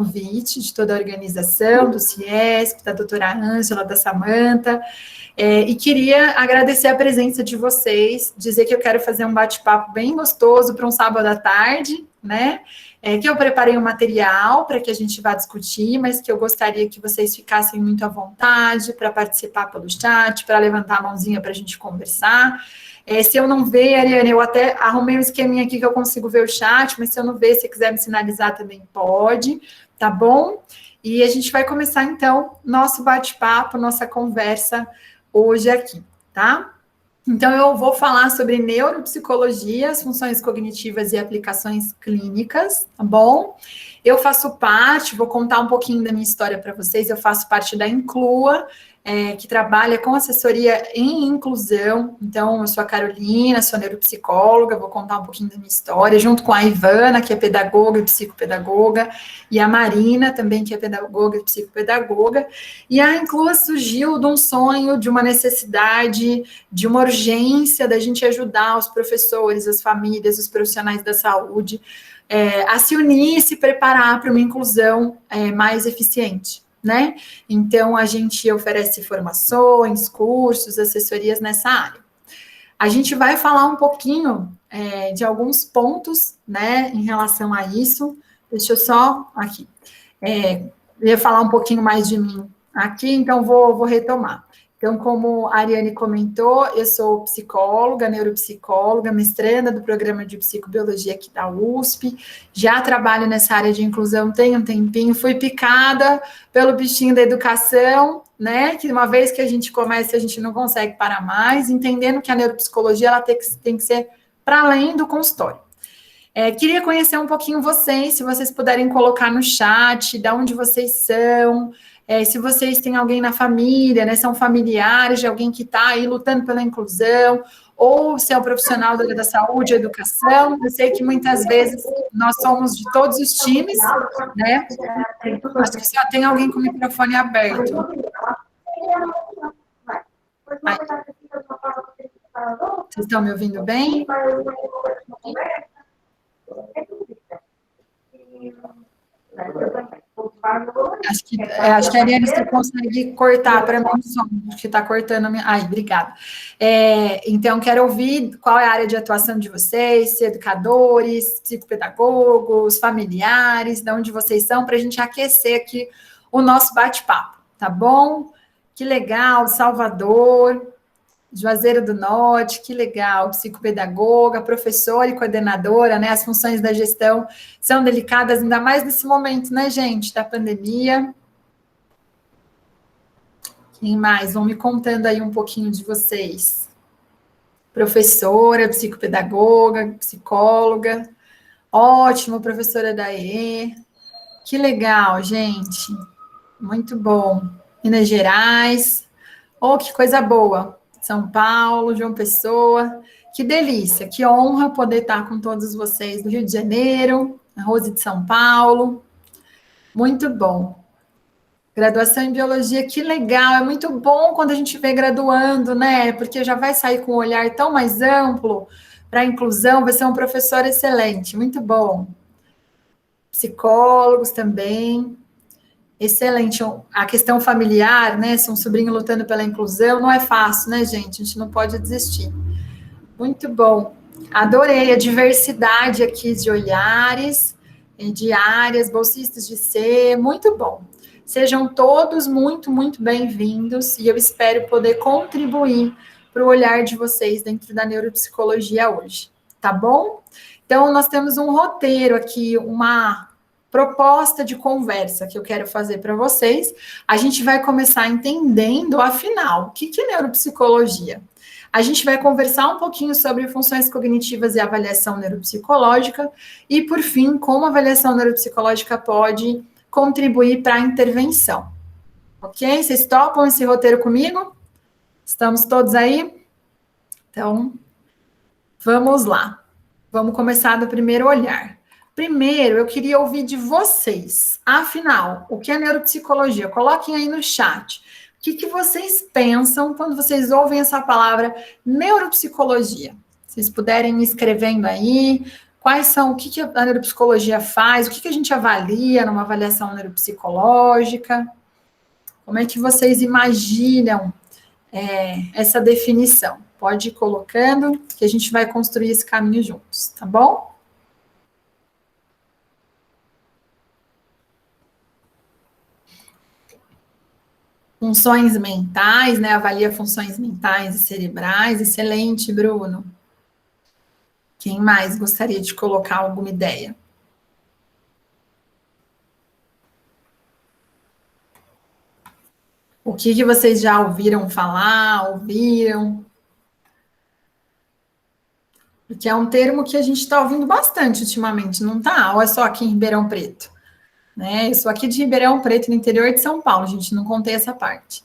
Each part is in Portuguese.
convite de toda a organização, do CIESP, da doutora Ângela, da Samanta, e queria agradecer a presença de vocês, dizer que eu quero fazer um bate-papo bem gostoso para um sábado à tarde, né? Que eu preparei um material para que a gente vá discutir, mas que eu gostaria que vocês ficassem muito à vontade para participar pelo chat, para levantar a mãozinha para a gente conversar. Se eu não ver, Ariane, eu até arrumei um esqueminha aqui que eu consigo ver o chat, mas se eu não ver, se quiser me sinalizar também pode, tá bom? E a gente vai começar, então, nosso bate-papo, nossa conversa hoje aqui, tá? Então, eu vou falar sobre neuropsicologia, as funções cognitivas e aplicações clínicas, tá bom? Eu faço parte, vou contar um pouquinho da minha história para vocês, eu faço parte da Inclua, que trabalha com assessoria em inclusão. Então, eu sou a Carolina, sou neuropsicóloga, vou contar um pouquinho da minha história, junto com a Ivana, que é pedagoga e psicopedagoga, e a Marina, também, que é pedagoga e psicopedagoga. E a Inclua surgiu de um sonho, de uma necessidade, de uma urgência da gente ajudar os professores, as famílias, os profissionais da saúde, a se unir e se preparar para uma inclusão mais eficiente, né? Então, a gente oferece formações, cursos, assessorias nessa área. A gente vai falar um pouquinho de alguns pontos, né, em relação a isso. Deixa eu só, aqui, eu ia falar um pouquinho mais de mim aqui, então vou retomar. Então, como a Ariane comentou, eu sou psicóloga, neuropsicóloga, mestranda do programa de psicobiologia aqui da USP, já trabalho nessa área de inclusão tem um tempinho, fui picada pelo bichinho da educação, né, que uma vez que a gente começa, a gente não consegue parar mais, entendendo que a neuropsicologia ela tem que ser para além do consultório. Queria conhecer um pouquinho vocês, se vocês puderem colocar no chat, de onde vocês são, se vocês têm alguém na família, né, são familiares de alguém que está aí lutando pela inclusão, ou se é um profissional da área da saúde, educação. Eu sei que muitas vezes nós somos de todos os times, né? Acho que só tem alguém com o microfone aberto. Aí. Vocês estão me ouvindo bem? Acho que a Ariane, você consegue cortar para mim o som, acho que está cortando a minha... Ai, obrigada. Então, quero ouvir qual é a área de atuação de vocês, se educadores, psicopedagogos, familiares, de onde vocês são, para a gente aquecer aqui o nosso bate-papo, tá bom? Que legal, Salvador, Juazeiro do Norte, que legal, psicopedagoga, professora e coordenadora, né? As funções da gestão são delicadas, ainda mais nesse momento, né, gente, da pandemia. Quem mais? Vão me contando aí um pouquinho de vocês. Professora, psicopedagoga, psicóloga. Ótimo, professora da EE. Que legal, gente. Muito bom. Minas Gerais. Oh, que coisa boa. São Paulo, João Pessoa, que delícia, que honra poder estar com todos vocês do Rio de Janeiro, a Rose de São Paulo, muito bom. Graduação em Biologia, que legal, é muito bom quando a gente vê graduando, né, porque já vai sair com um olhar tão mais amplo para a inclusão, vai ser um professor excelente, muito bom. Psicólogos também, excelente. A questão familiar, né? Se um sobrinho lutando pela inclusão, não é fácil, né, gente? A gente não pode desistir. Muito bom. Adorei a diversidade aqui de olhares, de áreas, bolsistas de ser, muito bom. Sejam todos muito, muito bem-vindos e eu espero poder contribuir para o olhar de vocês dentro da neuropsicologia hoje, tá bom? Então, nós temos um roteiro aqui, uma proposta de conversa que eu quero fazer para vocês. A gente vai começar entendendo, afinal, o que é neuropsicologia? A gente vai conversar um pouquinho sobre funções cognitivas e avaliação neuropsicológica e, por fim, como a avaliação neuropsicológica pode contribuir para a intervenção. Ok? Vocês topam esse roteiro comigo? Estamos todos aí? Então, vamos lá. Vamos começar do primeiro olhar. Primeiro, eu queria ouvir de vocês. Afinal, o que é neuropsicologia? Coloquem aí no chat. O que vocês pensam quando vocês ouvem essa palavra neuropsicologia? Se vocês puderem me escrevendo aí, quais são, o que a neuropsicologia faz, o que a gente avalia numa avaliação neuropsicológica, como é que vocês imaginam essa definição? Pode ir colocando, que a gente vai construir esse caminho juntos, tá bom? Funções mentais, né? Avalia funções mentais e cerebrais. Excelente, Bruno. Quem mais gostaria de colocar alguma ideia? O que vocês já ouviram falar, ouviram? Porque é um termo que a gente está ouvindo bastante ultimamente, não tá? Ou é só aqui em Ribeirão Preto? Né? Eu sou aqui de Ribeirão Preto, no interior de São Paulo, gente, não contei essa parte.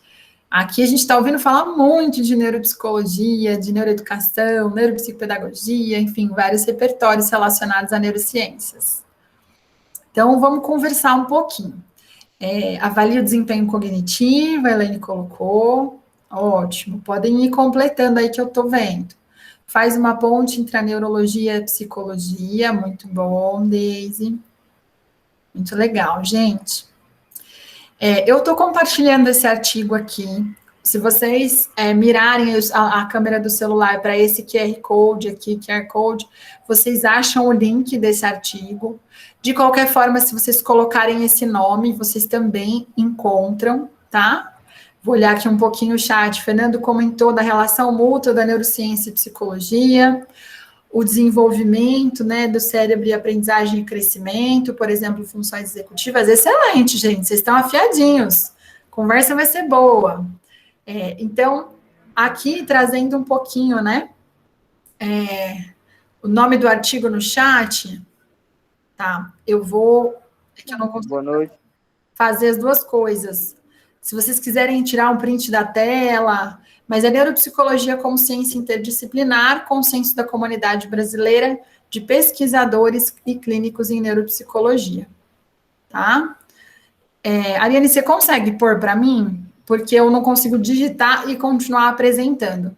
Aqui a gente está ouvindo falar muito de neuropsicologia, de neuroeducação, neuropsicopedagogia, enfim, vários repertórios relacionados a neurociências. Então, vamos conversar um pouquinho. Avalia o desempenho cognitivo, a Elaine colocou. Ótimo, podem ir completando aí que eu estou vendo. Faz uma ponte entre a neurologia e a psicologia, muito bom, Daisy. Muito legal, gente. Eu estou compartilhando esse artigo aqui. Se vocês mirarem a câmera do celular para esse QR Code aqui, QR Code, vocês acham o link desse artigo. De qualquer forma, se vocês colocarem esse nome, vocês também encontram, tá? Vou olhar aqui um pouquinho o chat. Fernando comentou da relação mútua da neurociência e psicologia, o desenvolvimento, né, do cérebro e aprendizagem e crescimento, por exemplo, funções executivas. Excelente, gente, vocês estão afiadinhos. A conversa vai ser boa. Então, aqui trazendo um pouquinho, né, o nome do artigo no chat, tá? Eu não consigo fazer as duas coisas. Se vocês quiserem tirar um print da tela, mas é neuropsicologia como ciência interdisciplinar, consenso da comunidade brasileira de pesquisadores e clínicos em neuropsicologia, tá? Ariane, você consegue pôr para mim? Porque eu não consigo digitar e continuar apresentando.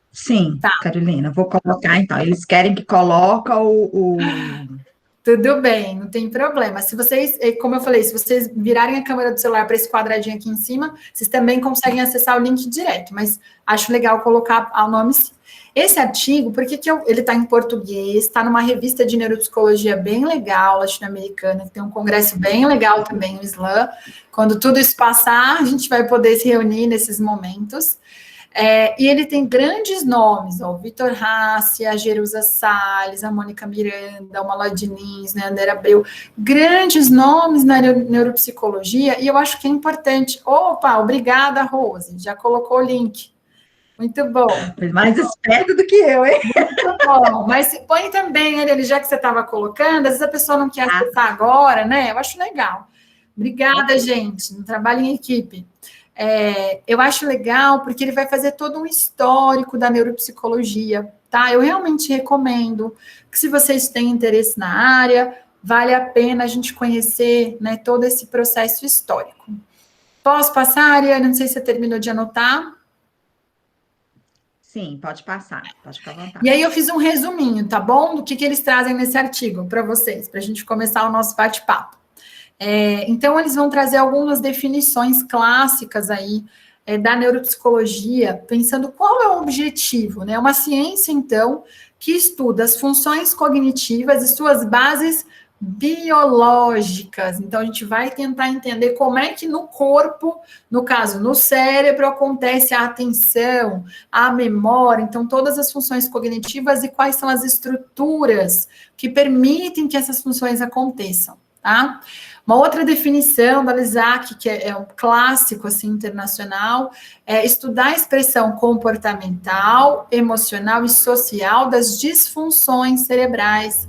Sim, tá. Carolina, vou colocar então. Eles querem que coloque o... Tudo bem, não tem problema. Se vocês, como eu falei, se vocês virarem a câmera do celular para esse quadradinho aqui em cima, vocês também conseguem acessar o link direto, mas acho legal colocar o nome sim. Esse artigo, por que ele está em português, está numa revista de neuropsicologia bem legal, latino-americana, que tem um congresso bem legal também, o SLAM. Quando tudo isso passar, a gente vai poder se reunir nesses momentos. E ele tem grandes nomes, o Vitor Hassi, a Jerusa Salles, a Mônica Miranda, o Malloy Diniz, né, André Abreu, grandes nomes na neuropsicologia, e eu acho que é importante. Opa, obrigada, Rose, já colocou o link. Muito bom. Mais esperto do que eu, hein? Muito bom, mas põe também ele, já que você estava colocando, às vezes a pessoa não quer acessar agora, né, eu acho legal. Obrigada, gente, um trabalho em equipe. Eu acho legal porque ele vai fazer todo um histórico da neuropsicologia, tá? Eu realmente recomendo que, se vocês têm interesse na área, vale a pena a gente conhecer, né, todo esse processo histórico. Posso passar, Ariane? Não sei se você terminou de anotar. Sim, pode passar, pode ficar à vontade. E aí eu fiz um resuminho, tá bom? Do que eles trazem nesse artigo para vocês, para a gente começar o nosso bate-papo. Então, eles vão trazer algumas definições clássicas aí da neuropsicologia, pensando qual é o objetivo, né? Uma ciência, então, que estuda as funções cognitivas e suas bases biológicas. Então, a gente vai tentar entender como é que no corpo, no caso, no cérebro, acontece a atenção, a memória, então, todas as funções cognitivas e quais são as estruturas que permitem que essas funções aconteçam, tá? Uma outra definição da Lissac, que é um clássico assim, internacional, é estudar a expressão comportamental, emocional e social das disfunções cerebrais.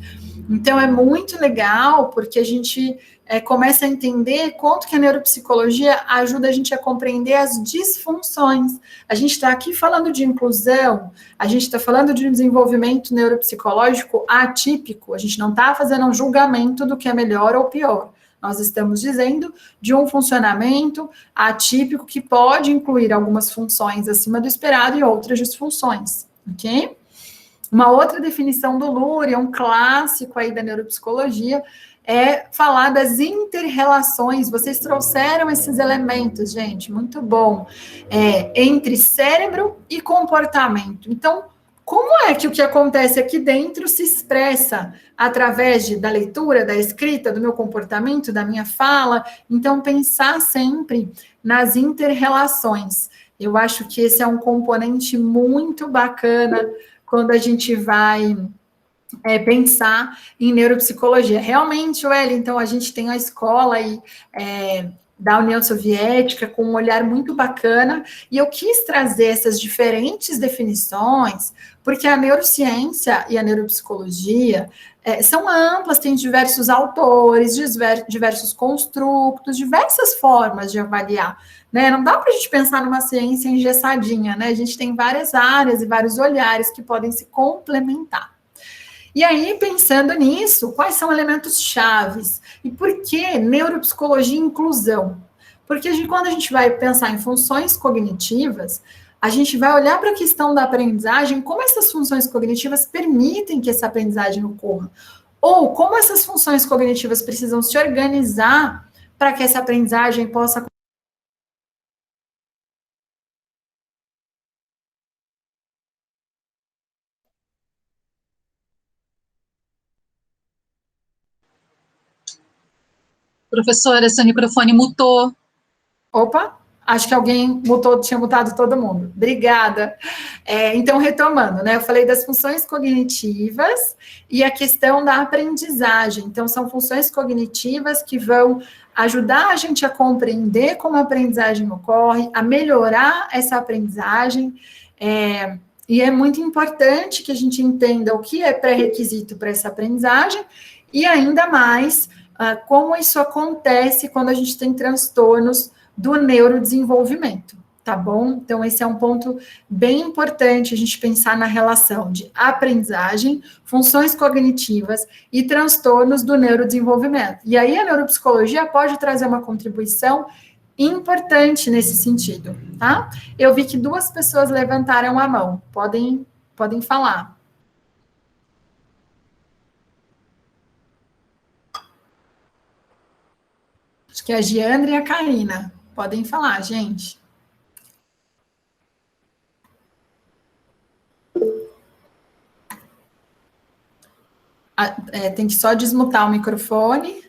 Então, é muito legal, porque a gente começa a entender quanto que a neuropsicologia ajuda a gente a compreender as disfunções. A gente está aqui falando de inclusão, a gente está falando de um desenvolvimento neuropsicológico atípico, a gente não está fazendo um julgamento do que é melhor ou pior. Nós estamos dizendo de um funcionamento atípico que pode incluir algumas funções acima do esperado e outras disfunções, ok? Uma outra definição do Lurie, um clássico aí da neuropsicologia, é falar das inter-relações. Vocês trouxeram esses elementos, gente, muito bom, entre cérebro e comportamento. Então, como é que o que acontece aqui dentro se expressa através da leitura, da escrita, do meu comportamento, da minha fala? Então, pensar sempre nas inter-relações. Eu acho que esse é um componente muito bacana quando a gente vai pensar em neuropsicologia. Realmente, Wellington, a gente tem a escola aí, da União Soviética com um olhar muito bacana, e eu quis trazer essas diferentes definições, porque a neurociência e a neuropsicologia são amplas, tem diversos autores, diversos construtos, diversas formas de avaliar, né? Não dá para a gente pensar numa ciência engessadinha, né? A gente tem várias áreas e vários olhares que podem se complementar. E aí, pensando nisso, quais são elementos chaves? E por que neuropsicologia e inclusão? Porque quando a gente vai pensar em funções cognitivas, a gente vai olhar para a questão da aprendizagem, como essas funções cognitivas permitem que essa aprendizagem ocorra. Ou como essas funções cognitivas precisam se organizar para que essa aprendizagem possa acontecer. Professora, seu microfone mutou. Opa, acho que alguém tinha mutado todo mundo. Obrigada. Então, retomando, né? Eu falei das funções cognitivas e a questão da aprendizagem. Então, são funções cognitivas que vão ajudar a gente a compreender como a aprendizagem ocorre, a melhorar essa aprendizagem. E é muito importante que a gente entenda o que é pré-requisito para essa aprendizagem e ainda mais como isso acontece quando a gente tem transtornos do neurodesenvolvimento, tá bom? Então, esse é um ponto bem importante, a gente pensar na relação de aprendizagem, funções cognitivas e transtornos do neurodesenvolvimento. E aí, a neuropsicologia pode trazer uma contribuição importante nesse sentido, tá? Eu vi que 2 pessoas levantaram a mão, podem falar. Acho que é a Giandra e a Karina. Podem falar, gente. Tem que só desmutar o microfone.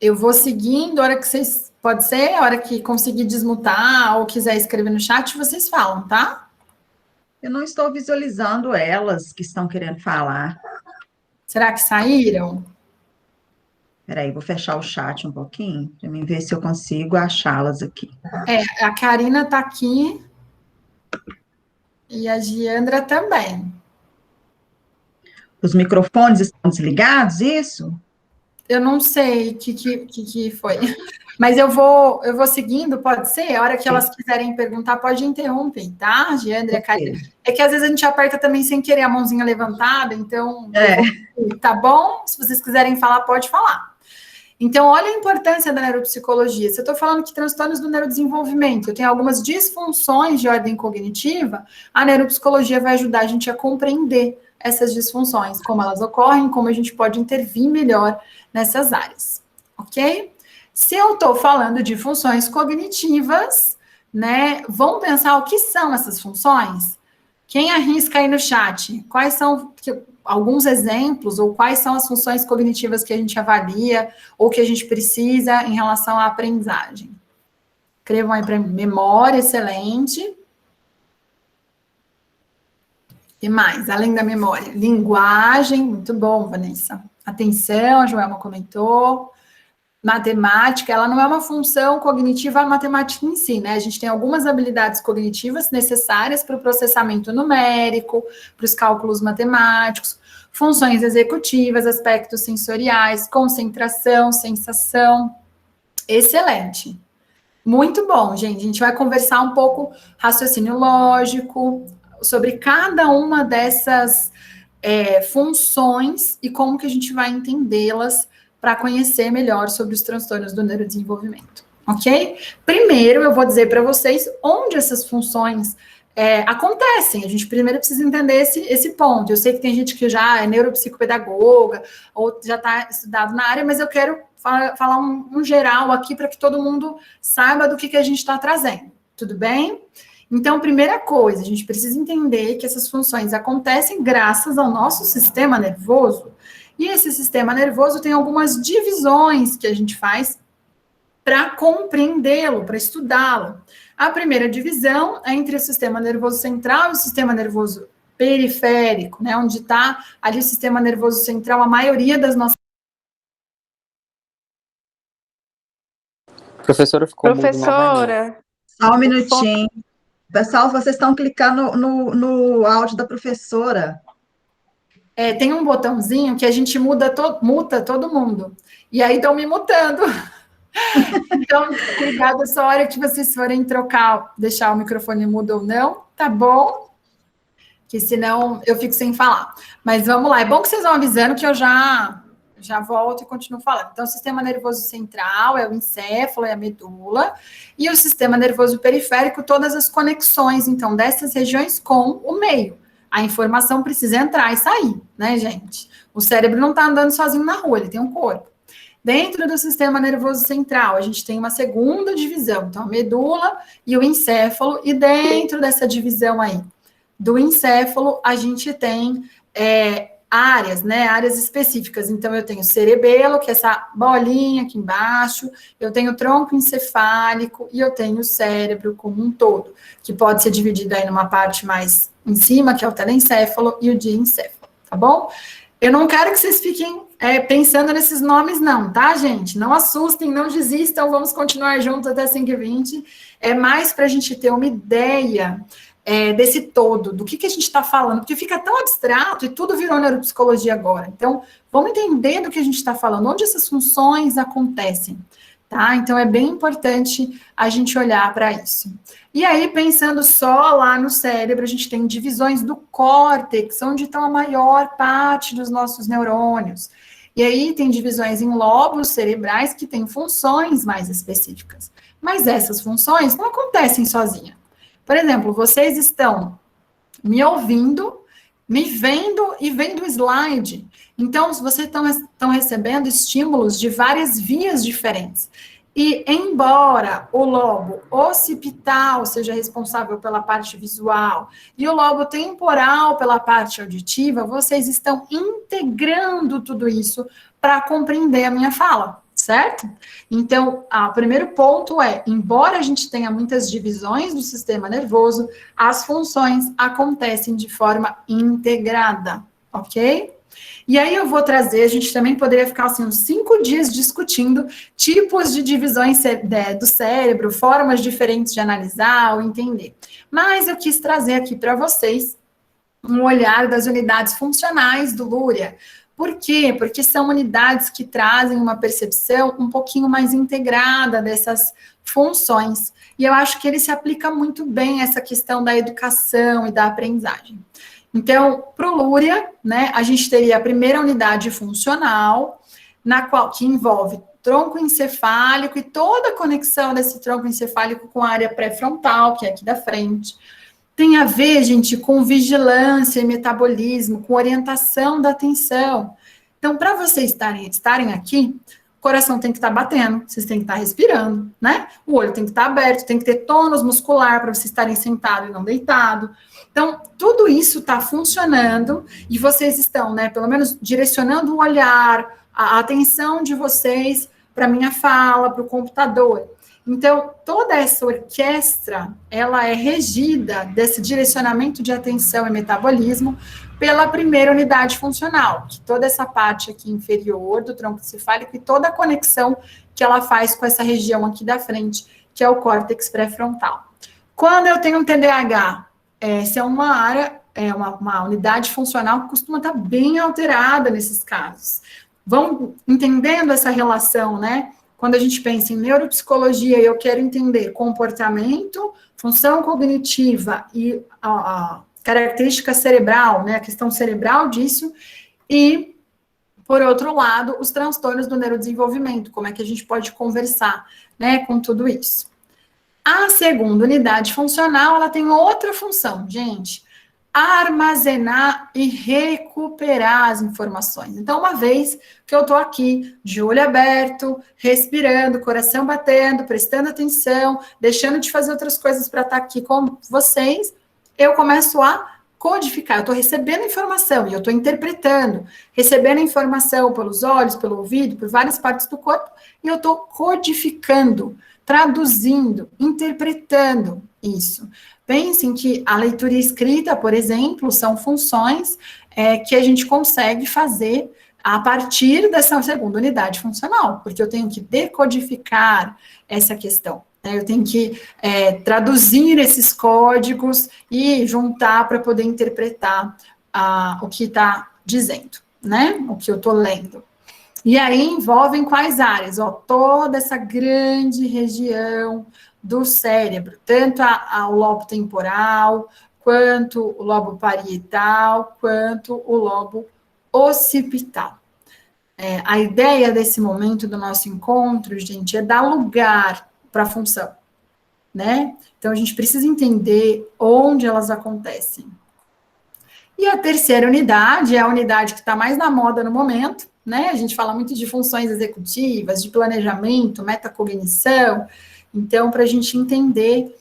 Eu vou seguindo, a hora que vocês... Pode ser? A hora que conseguir desmutar ou quiser escrever no chat, vocês falam, tá? Eu não estou visualizando elas que estão querendo falar. Será que saíram? Peraí, vou fechar o chat um pouquinho, para mim ver se eu consigo achá-las aqui. A Karina está aqui e a Giandra também. Os microfones estão desligados, isso? Eu não sei o que foi. Mas eu vou seguindo, pode ser? A hora que elas quiserem perguntar, pode interromper, tá, Giandra? Okay. É que às vezes a gente aperta também sem querer a mãozinha levantada, então, tá bom? Se vocês quiserem falar, pode falar. Então, olha a importância da neuropsicologia. Se eu estou falando que transtornos do neurodesenvolvimento, eu tenho algumas disfunções de ordem cognitiva, a neuropsicologia vai ajudar a gente a compreender essas disfunções, como elas ocorrem, como a gente pode intervir melhor nessas áreas, ok? Se eu estou falando de funções cognitivas, né, vamos pensar o que são essas funções? Quem arrisca aí no chat? Quais são alguns exemplos, ou quais são as funções cognitivas que a gente avalia, ou que a gente precisa em relação à aprendizagem? Escrevam aí para mim. Memória, excelente. E mais, além da memória? Linguagem, muito bom, Vanessa. Atenção, a Joelma comentou. Matemática, ela não é uma função cognitiva, a matemática em si, né? A gente tem algumas habilidades cognitivas necessárias para o processamento numérico, para os cálculos matemáticos, funções executivas, aspectos sensoriais, concentração, sensação. Excelente. Muito bom, gente. A gente vai conversar um pouco raciocínio lógico, sobre cada uma dessas funções e como que a gente vai entendê-las para conhecer melhor sobre os transtornos do neurodesenvolvimento, ok? Primeiro, eu vou dizer para vocês onde essas funções acontecem. A gente primeiro precisa entender esse ponto. Eu sei que tem gente que já é neuropsicopedagoga ou já está estudado na área, mas eu quero falar um geral aqui para que todo mundo saiba do que a gente está trazendo. Tudo bem? Então, primeira coisa, a gente precisa entender que essas funções acontecem graças ao nosso sistema nervoso. E esse sistema nervoso tem algumas divisões que a gente faz para compreendê-lo, para estudá-lo. A primeira divisão é entre o sistema nervoso central e o sistema nervoso periférico, né? Onde está ali o sistema nervoso central, a maioria das nossas... Professora, ficou mudo novamente. Professora, Só um minutinho. Pessoal, vocês estão clicando no áudio da professora. Tem um botãozinho que a gente muta todo mundo. E aí estão me mutando. Então, cuidado só a hora que vocês forem trocar, deixar o microfone mudo ou não, tá bom? Que senão eu fico sem falar. Mas vamos lá, é bom que vocês vão avisando que eu já volto e continuo falando. Então, o sistema nervoso central é o encéfalo, é a medula, e o sistema nervoso periférico, todas as conexões, então, dessas regiões com o meio. A informação precisa entrar e sair, né, gente? O cérebro não está andando sozinho na rua, ele tem um corpo. Dentro do sistema nervoso central, a gente tem uma segunda divisão, então, a medula e o encéfalo, e dentro dessa divisão aí do encéfalo, a gente tem áreas, né, áreas específicas. Então, eu tenho o cerebelo, que é essa bolinha aqui embaixo, eu tenho o tronco encefálico e eu tenho o cérebro como um todo, que pode ser dividido aí numa parte mais em cima, que é o telencéfalo, e o diencéfalo, tá bom? Eu não quero que vocês fiquem pensando nesses nomes, não, tá, gente? Não assustem, não desistam, vamos continuar juntos até 5h20. É mais para a gente ter uma ideia desse todo, do que a gente está falando, porque fica tão abstrato e tudo virou neuropsicologia agora. Então, vamos entender do que a gente está falando, onde essas funções acontecem, tá? Então, é bem importante a gente olhar para isso. E aí, pensando só lá no cérebro, a gente tem divisões do córtex, onde estão a maior parte dos nossos neurônios. E aí, tem divisões em lóbulos cerebrais que têm funções mais específicas. Mas essas funções não acontecem sozinhas. Por exemplo, vocês estão me ouvindo, me vendo e vendo o slide. Então, vocês estão recebendo estímulos de várias vias diferentes. E, embora o lobo occipital seja responsável pela parte visual e o lobo temporal pela parte auditiva, vocês estão integrando tudo isso para compreender a minha fala. Certo? Então, o primeiro ponto é, embora a gente tenha muitas divisões do sistema nervoso, as funções acontecem de forma integrada, ok? E aí eu vou trazer, a gente também poderia ficar assim, uns 5 dias discutindo tipos de divisões do cérebro, formas diferentes de analisar ou entender. Mas eu quis trazer aqui para vocês um olhar das unidades funcionais do Luria. Por quê? Porque são unidades que trazem uma percepção um pouquinho mais integrada dessas funções. E eu acho que ele se aplica muito bem a essa questão da educação e da aprendizagem. Então, para o Luria, né, a gente teria a primeira unidade funcional, que envolve tronco encefálico e toda a conexão desse tronco encefálico com a área pré-frontal, que é aqui da frente. Tem a ver, gente, com vigilância e metabolismo, com orientação da atenção. Então, para vocês estarem aqui, o coração tem que estar batendo, vocês têm que estar respirando, né? O olho tem que estar aberto, tem que ter tônus muscular para vocês estarem sentado e não deitado. Então, tudo isso está funcionando e vocês estão, né, pelo menos direcionando o olhar, a atenção de vocês para a minha fala, para o computador. Então, toda essa orquestra, ela é regida desse direcionamento de atenção e metabolismo pela primeira unidade funcional, que toda essa parte aqui inferior do tronco encefálico e toda a conexão que ela faz com essa região aqui da frente, que é o córtex pré-frontal. Quando eu tenho um TDAH, essa é uma área, uma unidade funcional que costuma estar bem alterada nesses casos. Vão entendendo essa relação, né? Quando a gente pensa em neuropsicologia, eu quero entender comportamento, função cognitiva e a característica cerebral, né, a questão cerebral disso, e, por outro lado, os transtornos do neurodesenvolvimento, como é que a gente pode conversar, né, com tudo isso. A segunda unidade funcional, ela tem outra função, gente. Armazenar e recuperar as informações. Então, uma vez que eu estou aqui, de olho aberto, respirando, coração batendo, prestando atenção, deixando de fazer outras coisas para estar aqui com vocês, eu começo a codificar. Eu estou recebendo informação e eu estou interpretando, recebendo informação pelos olhos, pelo ouvido, por várias partes do corpo, e eu estou codificando, traduzindo, interpretando isso. Pensem que a leitura e escrita, por exemplo, são funções que a gente consegue fazer a partir dessa segunda unidade funcional, porque eu tenho que decodificar essa questão, né? Eu tenho que traduzir esses códigos e juntar para poder interpretar o que está dizendo, né? O que eu estou lendo. E aí envolvem quais áreas? Toda essa grande região do cérebro, tanto o lobo temporal, quanto o lobo parietal, quanto o lobo occipital. A ideia desse momento do nosso encontro, gente, é dar lugar para a função, né? Então, a gente precisa entender onde elas acontecem. E a terceira unidade é a unidade que está mais na moda no momento, né? A gente fala muito de funções executivas, de planejamento, metacognição. Então, para a gente entender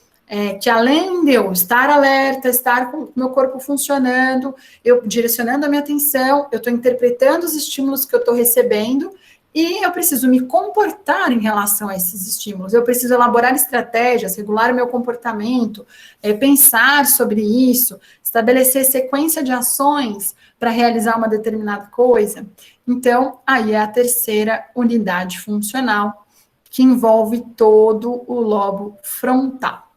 que além de eu estar alerta, estar com o meu corpo funcionando, eu direcionando a minha atenção, eu estou interpretando os estímulos que eu estou recebendo e eu preciso me comportar em relação a esses estímulos. Eu preciso elaborar estratégias, regular o meu comportamento, pensar sobre isso, estabelecer sequência de ações para realizar uma determinada coisa. Então, aí é a terceira unidade funcional, que envolve todo o lobo frontal.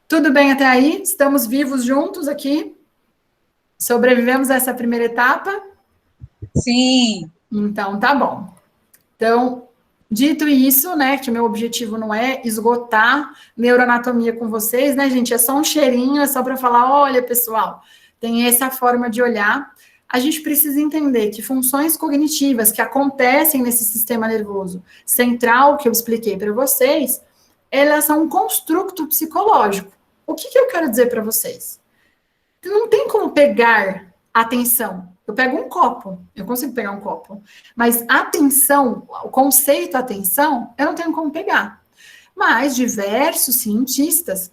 Tudo bem até aí? Estamos vivos juntos aqui? Sobrevivemos a essa primeira etapa? Sim. Então, tá bom. Então, dito isso, né, que o meu objetivo não é esgotar neuroanatomia com vocês, né, gente? É só um cheirinho, é só para falar, olha, pessoal, tem essa forma de olhar. A gente precisa entender que funções cognitivas que acontecem nesse sistema nervoso central, que eu expliquei para vocês, elas são um construto psicológico. O que eu quero dizer para vocês? Não tem como pegar atenção. Eu pego um copo, eu consigo pegar um copo, mas atenção, o conceito atenção, eu não tenho como pegar. Mas diversos cientistas,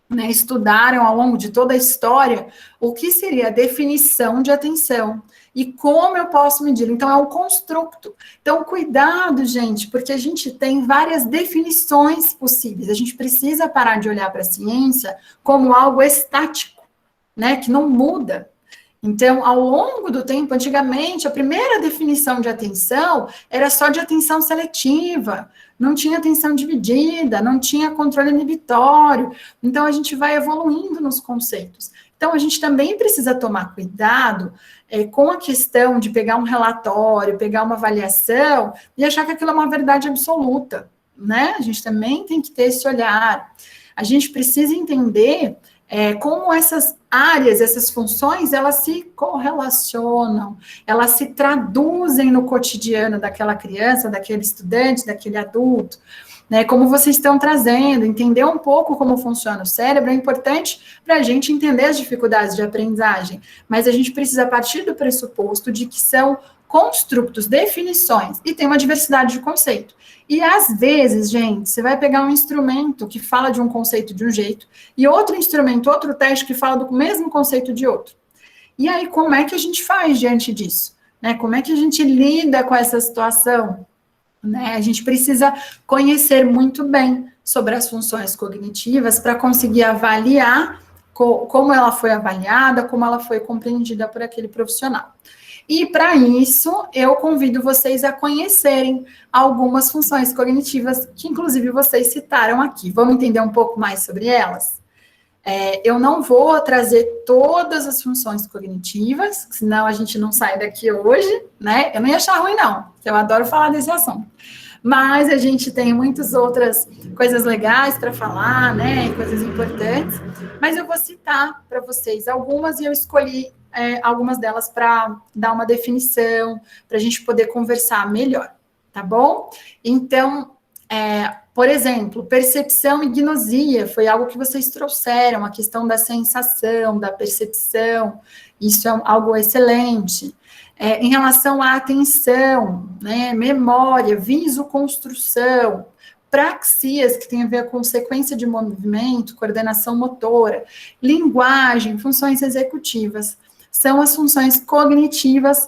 né, estudaram ao longo de toda a história o que seria a definição de atenção e como eu posso medir. Então, é um construto. Então, cuidado, gente, porque a gente tem várias definições possíveis. A gente precisa parar de olhar para a ciência como algo estático, né, que não muda. Então, ao longo do tempo, antigamente, a primeira definição de atenção era só de atenção seletiva, não tinha atenção dividida, não tinha controle inibitório. Então, a gente vai evoluindo nos conceitos. Então, a gente também precisa tomar cuidado com a questão de pegar um relatório, pegar uma avaliação e achar que aquilo é uma verdade absoluta, né? A gente também tem que ter esse olhar. A gente precisa entender como essas áreas, essas funções, elas se correlacionam, elas se traduzem no cotidiano daquela criança, daquele estudante, daquele adulto, né? Como vocês estão trazendo, entender um pouco como funciona o cérebro é importante para a gente entender as dificuldades de aprendizagem, mas a gente precisa partir do pressuposto de que são construtos, definições, e tem uma diversidade de conceito. E às vezes, gente, você vai pegar um instrumento que fala de um conceito de um jeito, e outro instrumento, outro teste que fala do mesmo conceito de outro. E aí, como é que a gente faz diante disso? Né? Como é que a gente lida com essa situação? Né? A gente precisa conhecer muito bem sobre as funções cognitivas para conseguir avaliar como ela foi avaliada, como ela foi compreendida por aquele profissional. E, para isso, eu convido vocês a conhecerem algumas funções cognitivas que, inclusive, vocês citaram aqui. Vamos entender um pouco mais sobre elas? Eu não vou trazer todas as funções cognitivas, senão a gente não sai daqui hoje, né? Eu não ia achar ruim, não, porque eu adoro falar desse assunto. Mas a gente tem muitas outras coisas legais para falar, né? Coisas importantes. Mas eu vou citar para vocês algumas e eu escolhi algumas delas para dar uma definição, para a gente poder conversar melhor, tá bom? Então, Por exemplo, percepção e gnosia, foi algo que vocês trouxeram, a questão da sensação, da percepção, isso é algo excelente. Em relação à atenção, né, memória, visoconstrução, praxias, que tem a ver com sequência de movimento, coordenação motora, linguagem, funções executivas, são as funções cognitivas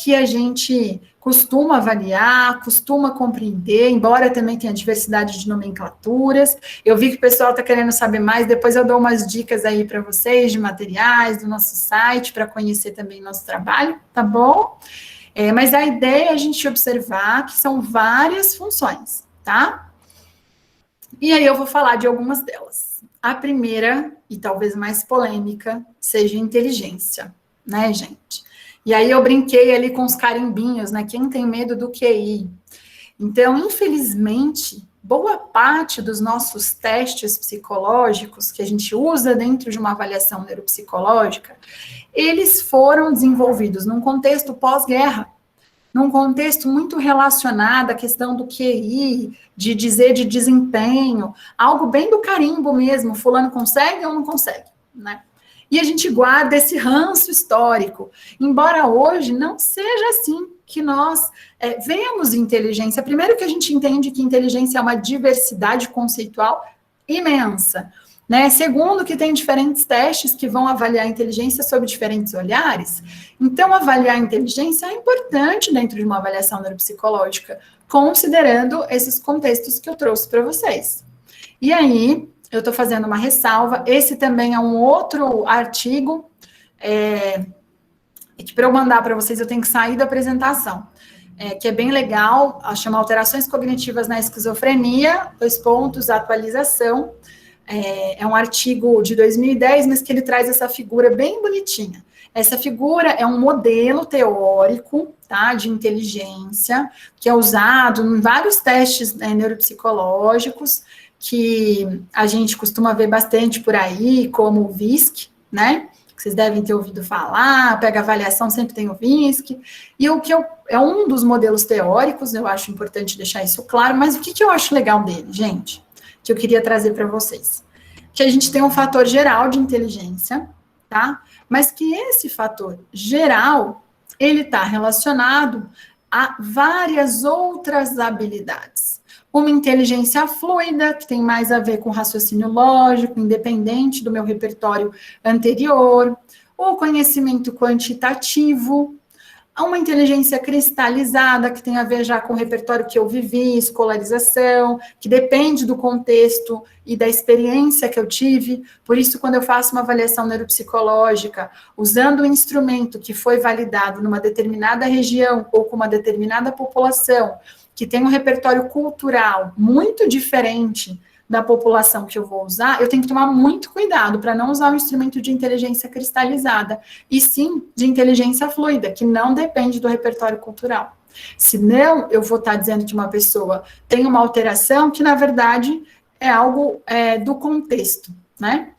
que a gente costuma avaliar, costuma compreender, embora também tenha diversidade de nomenclaturas. Eu vi que o pessoal está querendo saber mais, depois eu dou umas dicas aí para vocês de materiais do nosso site, para conhecer também nosso trabalho, tá bom? Mas a ideia é a gente observar que são várias funções, tá? E aí eu vou falar de algumas delas. A primeira, e talvez mais polêmica, seja inteligência, né, gente? E aí eu brinquei ali com os carimbinhos, né? Quem tem medo do QI? Então, infelizmente, boa parte dos nossos testes psicológicos que a gente usa dentro de uma avaliação neuropsicológica, eles foram desenvolvidos num contexto pós-guerra, num contexto muito relacionado à questão do QI, de dizer de desempenho, algo bem do carimbo mesmo, fulano consegue ou não consegue, né? E a gente guarda esse ranço histórico, embora hoje não seja assim que nós vemos inteligência. Primeiro que a gente entende que inteligência é uma diversidade conceitual imensa, né? Segundo, que tem diferentes testes que vão avaliar a inteligência sob diferentes olhares. Então, avaliar a inteligência é importante dentro de uma avaliação neuropsicológica, considerando esses contextos que eu trouxe para vocês. E aí, eu estou fazendo uma ressalva, esse também é um outro artigo, que para eu mandar para vocês eu tenho que sair da apresentação, que é bem legal, chama Alterações Cognitivas na Esquizofrenia, atualização. É um artigo de 2010, mas que ele traz essa figura bem bonitinha. Essa figura é um modelo teórico, tá, de inteligência, que é usado em vários testes neuropsicológicos, que a gente costuma ver bastante por aí, como o VISC, né, que vocês devem ter ouvido falar, pega avaliação, sempre tem o VISC, e o que é um dos modelos teóricos, eu acho importante deixar isso claro, mas o que eu acho legal dele, gente? Que eu queria trazer para vocês. Que a gente tem um fator geral de inteligência, tá? Mas que esse fator geral, ele está relacionado a várias outras habilidades. Uma inteligência fluida, que tem mais a ver com raciocínio lógico, independente do meu repertório anterior. O conhecimento quantitativo, uma inteligência cristalizada, que tem a ver já com o repertório que eu vivi, escolarização, que depende do contexto e da experiência que eu tive. Por isso, quando eu faço uma avaliação neuropsicológica, usando um instrumento que foi validado numa determinada região ou com uma determinada população, que tem um repertório cultural muito diferente da população que eu vou usar, eu tenho que tomar muito cuidado para não usar um instrumento de inteligência cristalizada, e sim de inteligência fluida, que não depende do repertório cultural. Senão, eu vou estar dizendo que uma pessoa tem uma alteração que, na verdade, é algo do contexto, né?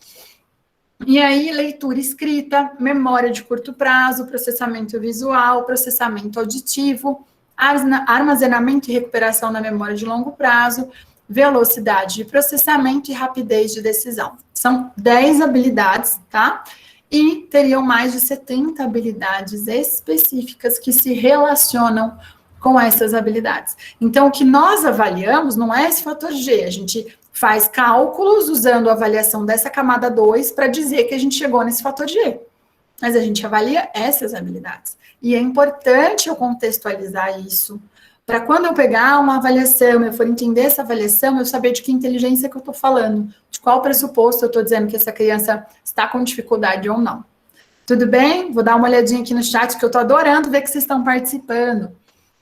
E aí, leitura escrita, memória de curto prazo, processamento visual, processamento auditivo, armazenamento e recuperação na memória de longo prazo, velocidade de processamento e rapidez de decisão. São 10 habilidades, tá? E teriam mais de 70 habilidades específicas que se relacionam com essas habilidades. Então, o que nós avaliamos não é esse fator G, a gente faz cálculos usando a avaliação dessa camada 2 para dizer que a gente chegou nesse fator G. Mas a gente avalia essas habilidades. E é importante eu contextualizar isso, para quando eu pegar uma avaliação, eu for entender essa avaliação, eu saber de que inteligência que eu estou falando, de qual pressuposto eu estou dizendo que essa criança está com dificuldade ou não. Tudo bem? Vou dar uma olhadinha aqui no chat, que eu estou adorando ver que vocês estão participando.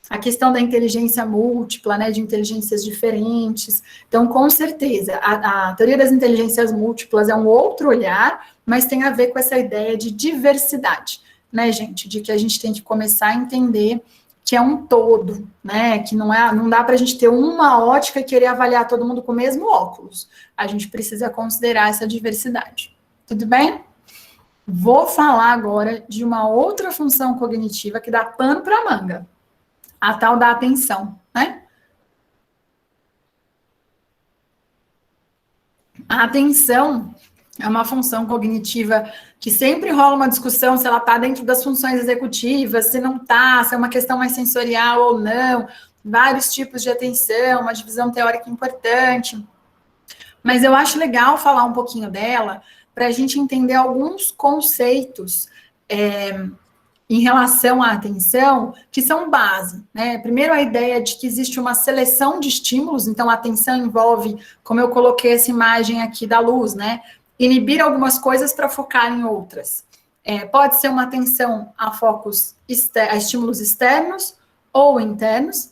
A questão da inteligência múltipla, né, de inteligências diferentes. Então, com certeza, a teoria das inteligências múltiplas é um outro olhar, mas tem a ver com essa ideia de diversidade, né, gente? De que a gente tem que começar a entender que é um todo, né? Que não dá para a gente ter uma ótica e querer avaliar todo mundo com o mesmo óculos. A gente precisa considerar essa diversidade. Tudo bem? Vou falar agora de uma outra função cognitiva que dá pano para manga. A tal da atenção, né? A atenção é uma função cognitiva que sempre rola uma discussão se ela está dentro das funções executivas, se não está, se é uma questão mais sensorial ou não, vários tipos de atenção, uma divisão teórica importante. Mas eu acho legal falar um pouquinho dela para a gente entender alguns conceitos em relação à atenção, que são base, né? Primeiro, a ideia de que existe uma seleção de estímulos, então a atenção envolve, como eu coloquei essa imagem aqui da luz, né? Inibir algumas coisas para focar em outras. Pode ser uma atenção a focos, a estímulos externos ou internos,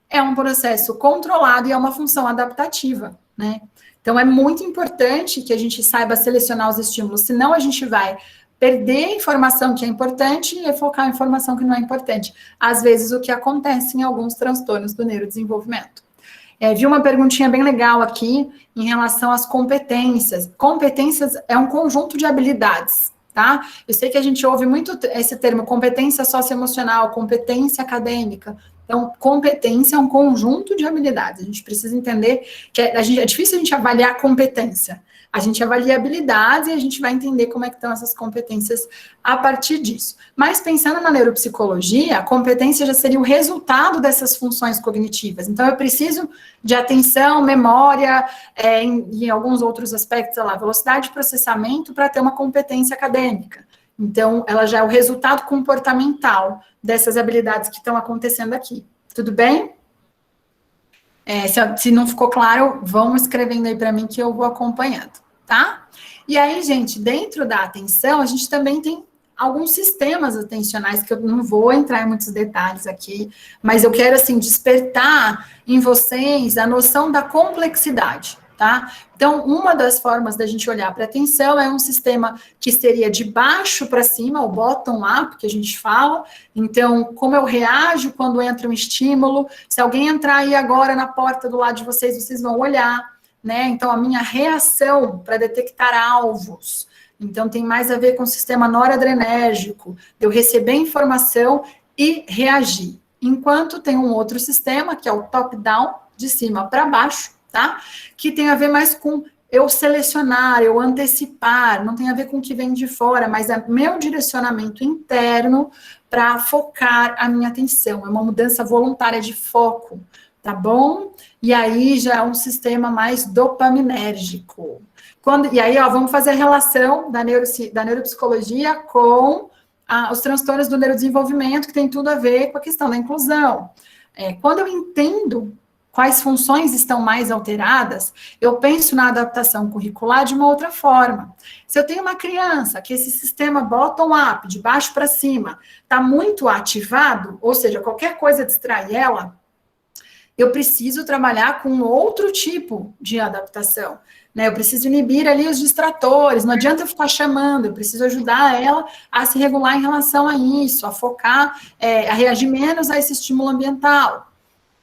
é um processo controlado e é uma função adaptativa, né? Então, é muito importante que a gente saiba selecionar os estímulos, senão a gente vai perder a informação que é importante e focar a informação que não é importante. Às vezes, o que acontece em alguns transtornos do neurodesenvolvimento. Vi uma perguntinha bem legal aqui em relação às competências. Competências é um conjunto de habilidades, tá? Eu sei que a gente ouve muito esse termo, competência socioemocional, competência acadêmica. Então, competência é um conjunto de habilidades. A gente precisa entender que é difícil a gente avaliar competência. A gente avalia habilidades e a gente vai entender como é que estão essas competências a partir disso. Mas pensando na neuropsicologia, a competência já seria o resultado dessas funções cognitivas. Então, eu preciso de atenção, memória, e alguns outros aspectos, sei lá, velocidade de processamento para ter uma competência acadêmica. Então, ela já é o resultado comportamental dessas habilidades que estão acontecendo aqui. Tudo bem? Se não ficou claro, vão escrevendo aí para mim que eu vou acompanhando, tá? E aí, gente, dentro da atenção, a gente também tem alguns sistemas atencionais, que eu não vou entrar em muitos detalhes aqui, mas eu quero, assim, despertar em vocês a noção da complexidade, tá? Então, uma das formas da gente olhar para a atenção é um sistema que seria de baixo para cima, o bottom-up, que a gente fala. Então, como eu reajo quando entra um estímulo, se alguém entrar aí agora na porta do lado de vocês, vocês vão olhar, né? Então, a minha reação para detectar alvos. Então, tem mais a ver com o sistema noradrenérgico, de eu receber informação e reagir. Enquanto tem um outro sistema, que é o top-down, de cima para baixo, tá? Que tem a ver mais com eu selecionar, eu antecipar, não tem a ver com o que vem de fora, mas é meu direcionamento interno para focar a minha atenção. É uma mudança voluntária de foco, tá bom? E aí já é um sistema mais dopaminérgico. E aí, ó, vamos fazer a relação da neuropsicologia com os transtornos do neurodesenvolvimento, que tem tudo a ver com a questão da inclusão. Quando eu entendo quais funções estão mais alteradas, eu penso na adaptação curricular de uma outra forma. Se eu tenho uma criança que esse sistema bottom-up, de baixo para cima, está muito ativado, ou seja, qualquer coisa distrai ela, eu preciso trabalhar com outro tipo de adaptação, né? Eu preciso inibir ali os distratores, não adianta eu ficar chamando, eu preciso ajudar ela a se regular em relação a isso, a focar, a reagir menos a esse estímulo ambiental.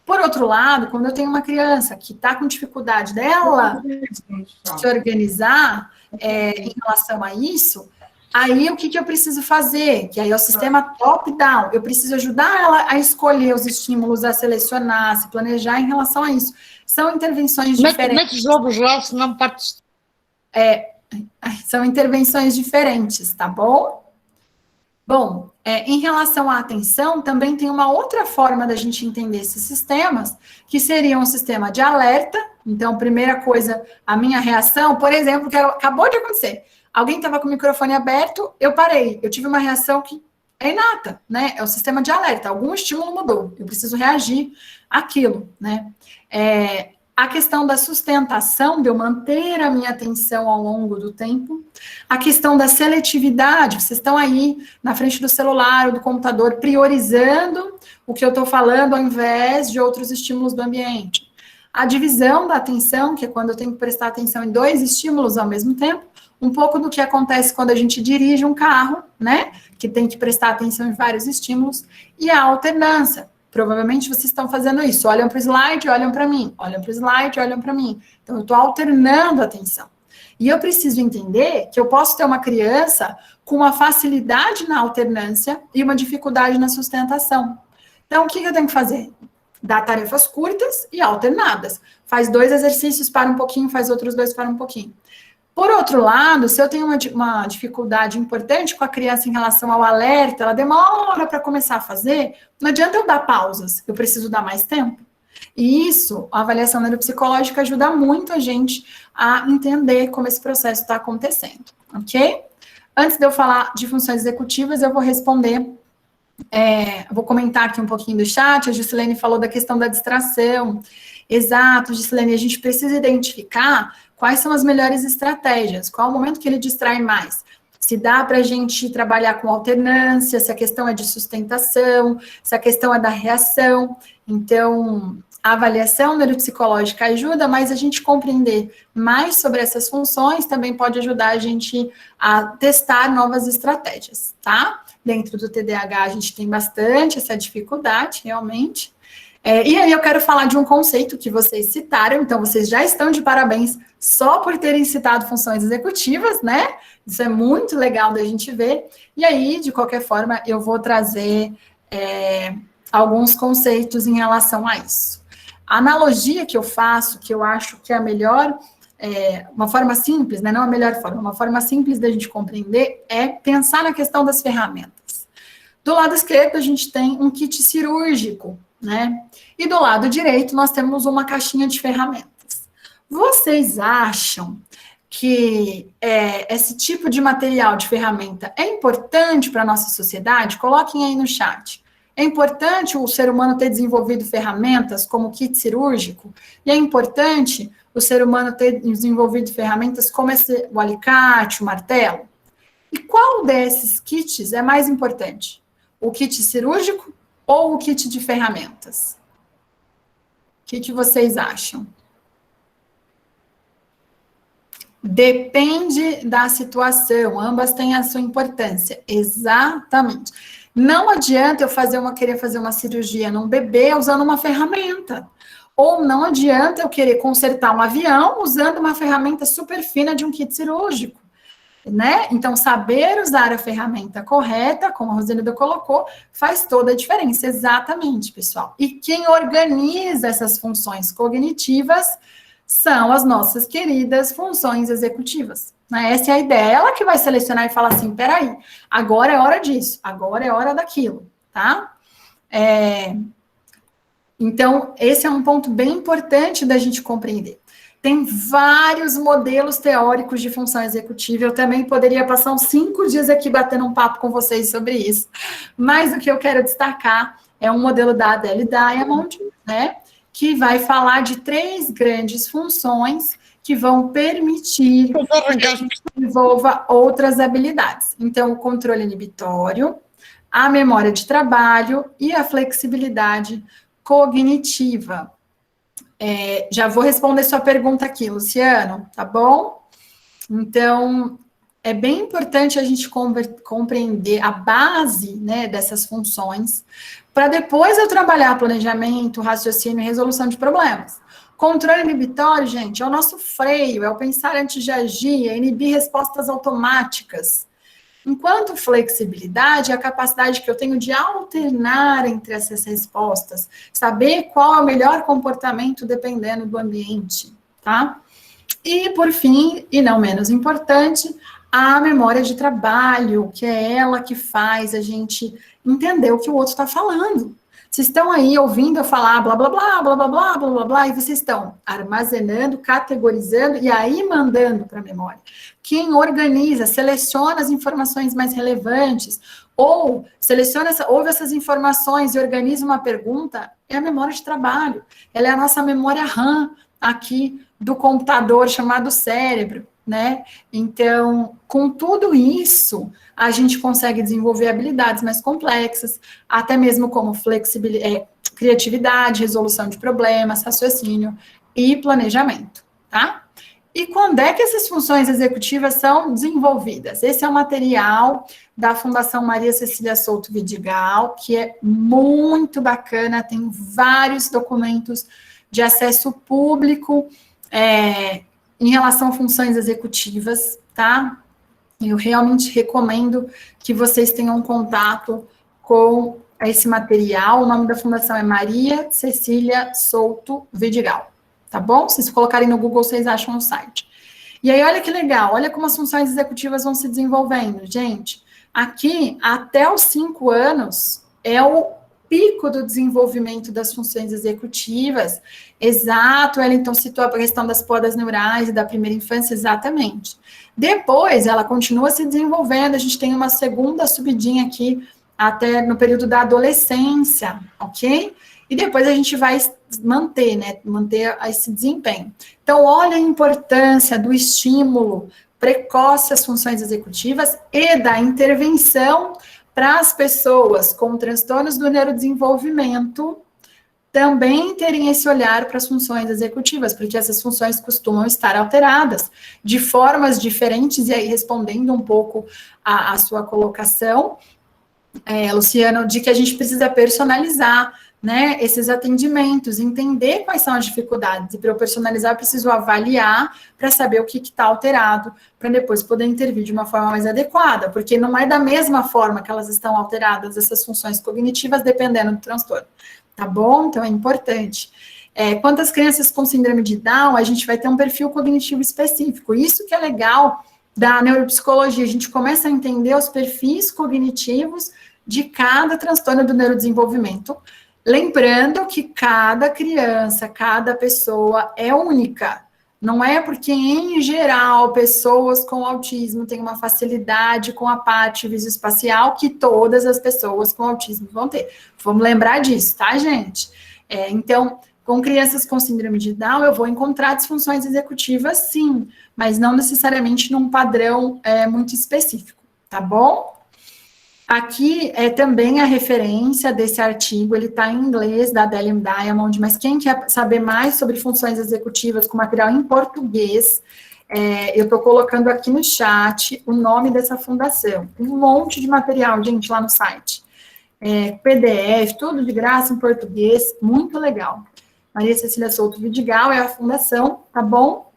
Por outro lado, quando eu tenho uma criança que está com dificuldade dela se organizar em relação a isso, aí o que eu preciso fazer? Que aí é o sistema top-down. Eu preciso ajudar ela a escolher os estímulos, a selecionar, a se planejar em relação a isso. São intervenções diferentes. Mete logo lá, senão partes. São intervenções diferentes, tá bom? Bom, em relação à atenção, também tem uma outra forma da gente entender esses sistemas, que seria um sistema de alerta. Então, primeira coisa, a minha reação, por exemplo, que acabou de acontecer. Alguém estava com o microfone aberto, eu parei. Eu tive uma reação que é inata, né? É o sistema de alerta. Algum estímulo mudou. Eu preciso reagir àquilo, né? A questão da sustentação, de eu manter a minha atenção ao longo do tempo. A questão da seletividade, vocês estão aí na frente do celular ou do computador priorizando o que eu estou falando ao invés de outros estímulos do ambiente. A divisão da atenção, que é quando eu tenho que prestar atenção em 2 estímulos ao mesmo tempo. Um pouco do que acontece quando a gente dirige um carro, né? Que tem que prestar atenção em vários estímulos. E a alternância. Provavelmente vocês estão fazendo isso. Olham para o slide, olham para mim. Olham para o slide, olham para mim. Então, eu estou alternando a atenção. E eu preciso entender que eu posso ter uma criança com uma facilidade na alternância e uma dificuldade na sustentação. Então, o que eu tenho que fazer? dá tarefas curtas e alternadas. Faz 2 exercícios, para um pouquinho, faz outros 2, para um pouquinho. Por outro lado, se eu tenho uma dificuldade importante com a criança em relação ao alerta, ela demora para começar a fazer, não adianta eu dar pausas, eu preciso dar mais tempo. E isso, a avaliação neuropsicológica ajuda muito a gente a entender como esse processo está acontecendo, ok? Antes de eu falar de funções executivas, eu vou responder, vou comentar aqui um pouquinho do chat. A Gisilene falou da questão da distração. Exato, Gisilene, a gente precisa identificar quais são as melhores estratégias, qual é o momento que ele distrai mais. Se dá para a gente trabalhar com alternância, se a questão é de sustentação, se a questão é da reação. Então, a avaliação neuropsicológica ajuda, mas a gente compreender mais sobre essas funções também pode ajudar a gente a testar novas estratégias, tá? Dentro do TDAH a gente tem bastante essa dificuldade, realmente. E aí eu quero falar de um conceito que vocês citaram, então vocês já estão de parabéns só por terem citado funções executivas, né? Isso é muito legal da gente ver. E aí, de qualquer forma, eu vou trazer alguns conceitos em relação a isso. A analogia que eu faço, que eu acho que é a melhor, uma forma simples, né? Não a melhor forma, uma forma simples da gente compreender é pensar na questão das ferramentas. Do lado esquerdo, a gente tem um kit cirúrgico, né? E do lado direito, nós temos uma caixinha de ferramentas. Vocês acham que esse tipo de material de ferramenta é importante para a nossa sociedade? Coloquem aí no chat. É importante o ser humano ter desenvolvido ferramentas como o kit cirúrgico? E é importante o ser humano ter desenvolvido ferramentas como o alicate, o martelo? E qual desses kits é mais importante? O kit cirúrgico ou o kit de ferramentas? O que vocês acham? Depende da situação, ambas têm a sua importância, exatamente. Não adianta eu querer fazer uma cirurgia num bebê usando uma ferramenta, ou não adianta eu querer consertar um avião usando uma ferramenta super fina de um kit cirúrgico, né? Então, saber usar a ferramenta correta, como a Rosilda colocou, faz toda a diferença, exatamente, pessoal. E quem organiza essas funções cognitivas são as nossas queridas funções executivas, né? Essa é a ideia, ela que vai selecionar e falar assim, peraí, agora é hora disso, agora é hora daquilo, tá? Então, esse é um ponto bem importante da gente compreender. Tem vários modelos teóricos de função executiva, eu também poderia passar uns 5 dias aqui batendo um papo com vocês sobre isso, mas o que eu quero destacar é um modelo da Adele Diamond, né, que vai falar de 3 grandes funções que vão permitir que a gente desenvolva outras habilidades. Então, o controle inibitório, a memória de trabalho e a flexibilidade cognitiva. Já vou responder sua pergunta aqui, Luciano, tá bom? Então, é bem importante a gente compreender a base, né, dessas funções, para depois eu trabalhar planejamento, raciocínio e resolução de problemas. Controle inibitório, gente, é o nosso freio, é o pensar antes de agir, é inibir respostas automáticas. Enquanto flexibilidade é a capacidade que eu tenho de alternar entre essas respostas, saber qual é o melhor comportamento dependendo do ambiente, tá? E, por fim, e não menos importante, a memória de trabalho, que é ela que faz a gente entender o que o outro está falando. Vocês estão aí ouvindo eu falar blá, blá, blá, blá, blá, blá, blá, blá, blá, e vocês estão armazenando, categorizando e aí mandando para a memória. Quem organiza, seleciona as informações mais relevantes, ou ouve essas informações e organiza uma pergunta, é a memória de trabalho. Ela é a nossa memória RAM aqui do computador chamado cérebro, né? Então, com tudo isso, a gente consegue desenvolver habilidades mais complexas, até mesmo como flexibilidade, criatividade, resolução de problemas, raciocínio e planejamento, tá? E quando é que essas funções executivas são desenvolvidas? Esse é um material da Fundação Maria Cecília Souto Vidigal, que é muito bacana, tem vários documentos de acesso público, em relação a funções executivas, tá? Eu realmente recomendo que vocês tenham contato com a esse material. O nome da fundação é Maria Cecília Souto Vidigal, tá bom? Se vocês colocarem no Google, vocês acham o site. E aí, olha que legal, olha como as funções executivas vão se desenvolvendo. Gente, aqui, até os 5 anos, é o pico do desenvolvimento das funções executivas. Exato, ela então citou a questão das podas neurais e da primeira infância, exatamente. Depois, ela continua se desenvolvendo, a gente tem uma segunda subidinha aqui, até no período da adolescência, ok? E depois a gente vai manter, né, manter esse desempenho. Então, olha a importância do estímulo precoce às funções executivas e da intervenção para as pessoas com transtornos do neurodesenvolvimento também terem esse olhar para as funções executivas, porque essas funções costumam estar alteradas de formas diferentes, e aí respondendo um pouco a sua colocação, Luciano, de que a gente precisa personalizar, né, esses atendimentos, entender quais são as dificuldades, e para eu personalizar eu preciso avaliar para saber o que está alterado, para depois poder intervir de uma forma mais adequada, porque não é da mesma forma que elas estão alteradas, essas funções cognitivas, dependendo do transtorno, tá bom? Então é importante. Quanto às crianças com síndrome de Down, a gente vai ter um perfil cognitivo específico, isso que é legal da neuropsicologia, a gente começa a entender os perfis cognitivos de cada transtorno do neurodesenvolvimento, lembrando que cada criança, cada pessoa é única. Não é porque, em geral, pessoas com autismo têm uma facilidade com a parte visoespacial que todas as pessoas com autismo vão ter. Vamos lembrar disso, tá, gente? Então, com crianças com síndrome de Down, eu vou encontrar disfunções executivas, sim, mas não necessariamente num padrão muito específico, tá bom? Aqui é também a referência desse artigo, ele está em inglês, da Adele Diamond, mas quem quer saber mais sobre funções executivas com material em português, eu estou colocando aqui no chat o nome dessa fundação. Tem um monte de material, gente, lá no site. PDF, tudo de graça em português, muito legal. Maria Cecília Souto Vidigal é a fundação, tá bom?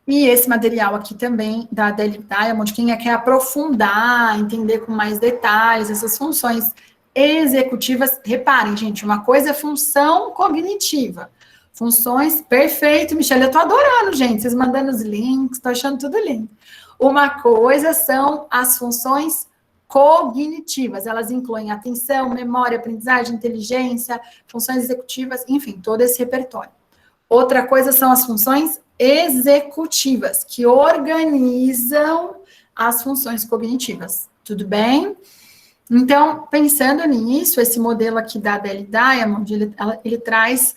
E esse material aqui também, da Adele Diamond, quem quer aprofundar, entender com mais detalhes essas funções executivas, reparem, gente, uma coisa é função cognitiva, funções, perfeito, Michelle, eu tô adorando, gente, vocês mandando os links, tô achando tudo lindo. Uma coisa são as funções cognitivas, elas incluem atenção, memória, aprendizagem, inteligência, funções executivas, enfim, todo esse repertório. Outra coisa são as funções executivas, que organizam as funções cognitivas, tudo bem? Então, pensando nisso, esse modelo aqui da Adele Diamond, ele traz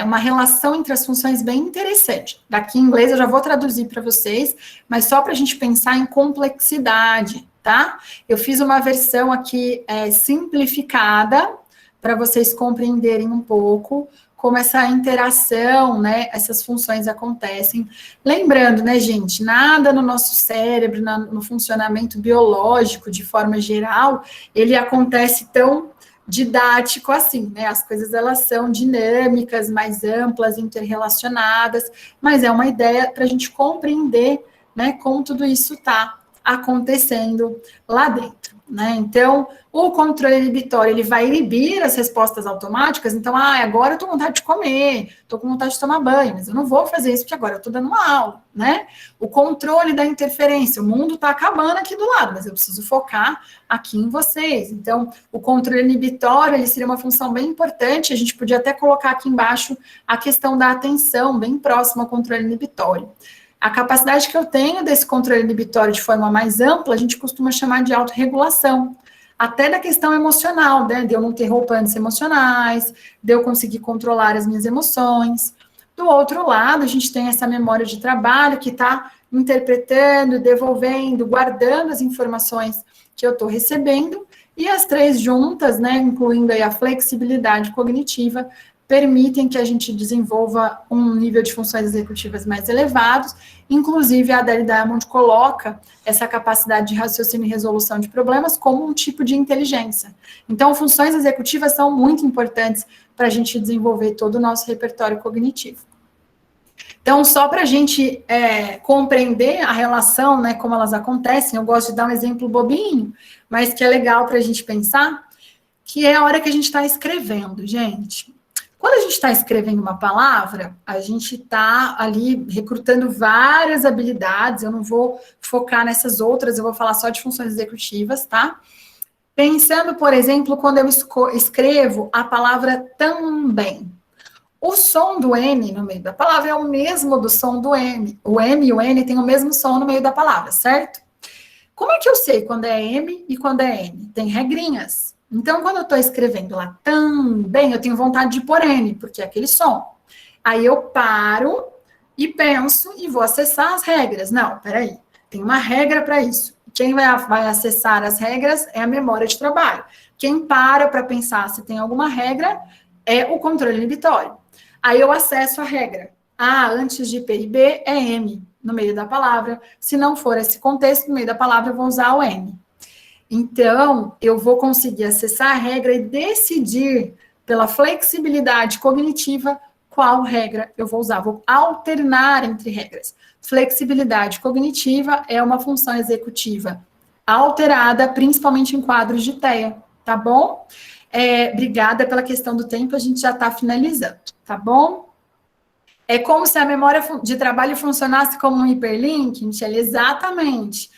uma relação entre as funções bem interessante. Daqui em inglês eu já vou traduzir para vocês, mas só para a gente pensar em complexidade, tá? Eu fiz uma versão aqui simplificada, para vocês compreenderem um pouco como essa interação, né, essas funções acontecem. Lembrando, né, gente, nada no nosso cérebro, no funcionamento biológico, de forma geral, ele acontece tão didático assim, né, as coisas, elas são dinâmicas, mais amplas, interrelacionadas, mas é uma ideia para a gente compreender, né, como tudo isso está acontecendo lá dentro, né? Então, o controle inibitório, ele vai inibir as respostas automáticas, então, agora eu tô com vontade de comer, tô com vontade de tomar banho, mas eu não vou fazer isso porque agora eu tô dando uma aula, né? O controle da interferência, o mundo tá acabando aqui do lado, mas eu preciso focar aqui em vocês. Então, o controle inibitório, ele seria uma função bem importante, a gente podia até colocar aqui embaixo a questão da atenção, bem próxima ao controle inibitório. A capacidade que eu tenho desse controle inibitório de forma mais ampla, a gente costuma chamar de autorregulação. Até da questão emocional, né? De eu não ter rompantes emocionais, de eu conseguir controlar as minhas emoções. Do outro lado, a gente tem essa memória de trabalho que está interpretando, devolvendo, guardando as informações que eu estou recebendo, e as três juntas, né, incluindo aí a flexibilidade cognitiva, permitem que a gente desenvolva um nível de funções executivas mais elevados. Inclusive, a Adele Diamond coloca essa capacidade de raciocínio e resolução de problemas como um tipo de inteligência. Então, funções executivas são muito importantes para a gente desenvolver todo o nosso repertório cognitivo. Então, só para a gente compreender a relação, né, como elas acontecem, eu gosto de dar um exemplo bobinho, mas que é legal para a gente pensar. que é a hora que a gente está escrevendo, gente. Quando a gente está escrevendo uma palavra, a gente está ali recrutando várias habilidades, eu não vou focar nessas outras, eu vou falar só de funções executivas, tá? Pensando, por exemplo, quando eu escrevo a palavra também. O som do N no meio da palavra é o mesmo do som do M. O M e o N têm o mesmo som no meio da palavra, certo? Como é que eu sei quando é M e quando é N? Tem regrinhas. Então, quando eu estou escrevendo lá também, eu tenho vontade de pôr N, porque é aquele som. Aí eu paro e penso e vou acessar as regras. Não, peraí, tem uma regra para isso. Quem vai acessar as regras é a memória de trabalho. Quem para pensar se tem alguma regra é o controle inibitório. Aí eu acesso a regra. Ah, antes de P e B é M no meio da palavra. Se não for esse contexto, no meio da palavra eu vou usar o M. Então, eu vou conseguir acessar a regra e decidir, pela flexibilidade cognitiva, qual regra eu vou usar. Vou alternar entre regras. Flexibilidade cognitiva é uma função executiva alterada, principalmente em quadros de TEA, tá bom? Obrigada pela questão do tempo, a gente já está finalizando, tá bom? É como se a memória de trabalho funcionasse como um hiperlink, Michele, exatamente.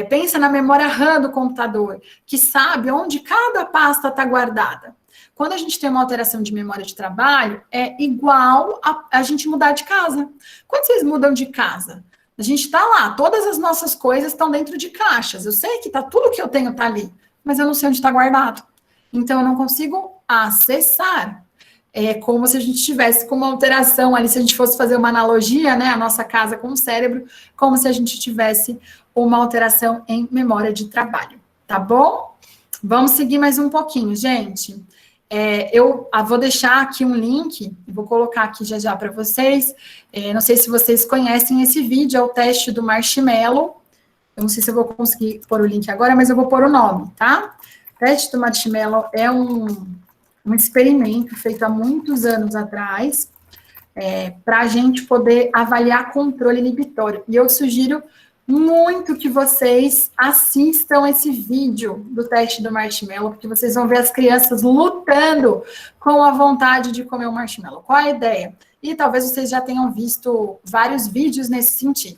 Pensa na memória RAM do computador, que sabe onde cada pasta está guardada. Quando a gente tem uma alteração de memória de trabalho, é igual a gente mudar de casa. Quando vocês mudam de casa, a gente está lá, todas as nossas coisas estão dentro de caixas. Eu sei que tudo que eu tenho está ali, mas eu não sei onde está guardado. Então, eu não consigo acessar. É como se a gente tivesse com uma alteração ali, se a gente fosse fazer uma analogia, né, a nossa casa com o cérebro, como se a gente tivesse uma alteração em memória de trabalho, tá bom? Vamos seguir mais um pouquinho, gente. Eu vou deixar aqui um link, vou colocar aqui já para vocês. Não sei se vocês conhecem esse vídeo, é o teste do marshmallow. Eu não sei se eu vou conseguir pôr o link agora, mas eu vou pôr o nome, tá? O teste do marshmallow é um experimento feito há muitos anos atrás, para a gente poder avaliar controle inibitório. E eu sugiro muito que vocês assistam esse vídeo do teste do marshmallow, porque vocês vão ver as crianças lutando com a vontade de comer o marshmallow. Qual a ideia? E talvez vocês já tenham visto vários vídeos nesse sentido.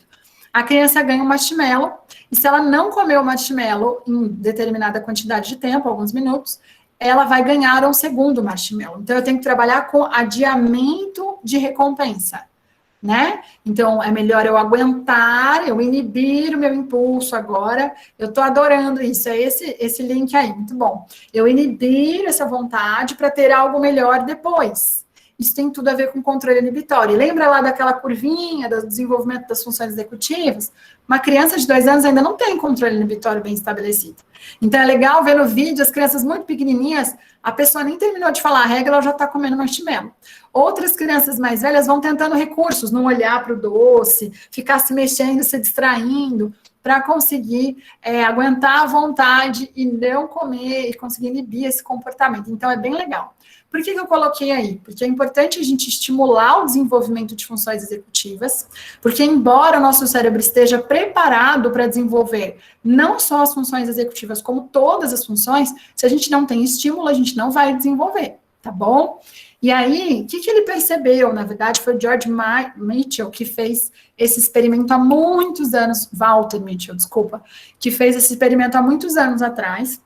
A criança ganha um marshmallow, e se ela não comer o marshmallow em determinada quantidade de tempo, alguns minutos, ela vai ganhar um segundo marshmallow. Então, eu tenho que trabalhar com adiamento de recompensa, né? Então, é melhor eu aguentar, eu inibir o meu impulso agora. Eu tô adorando isso, é esse link aí, muito bom. Eu inibir essa vontade para ter algo melhor depois. Isso tem tudo a ver com controle inibitório. Lembra lá daquela curvinha do desenvolvimento das funções executivas? Uma criança de 2 anos ainda não tem controle inibitório bem estabelecido. Então, é legal ver no vídeo as crianças muito pequenininhas, a pessoa nem terminou de falar a regra, ela já está comendo marshmallow. Outras crianças mais velhas vão tentando recursos, não olhar para o doce, ficar se mexendo, se distraindo, para conseguir aguentar a vontade e não comer, e conseguir inibir esse comportamento. Então, é bem legal. Por que eu coloquei aí? Porque é importante a gente estimular o desenvolvimento de funções executivas, porque embora o nosso cérebro esteja preparado para desenvolver não só as funções executivas, como todas as funções, se a gente não tem estímulo, a gente não vai desenvolver, tá bom? E aí, o que ele percebeu? Na verdade, foi o George Mitchell que fez esse experimento há muitos anos, Walter Mitchell, desculpa, que fez esse experimento há muitos anos atrás,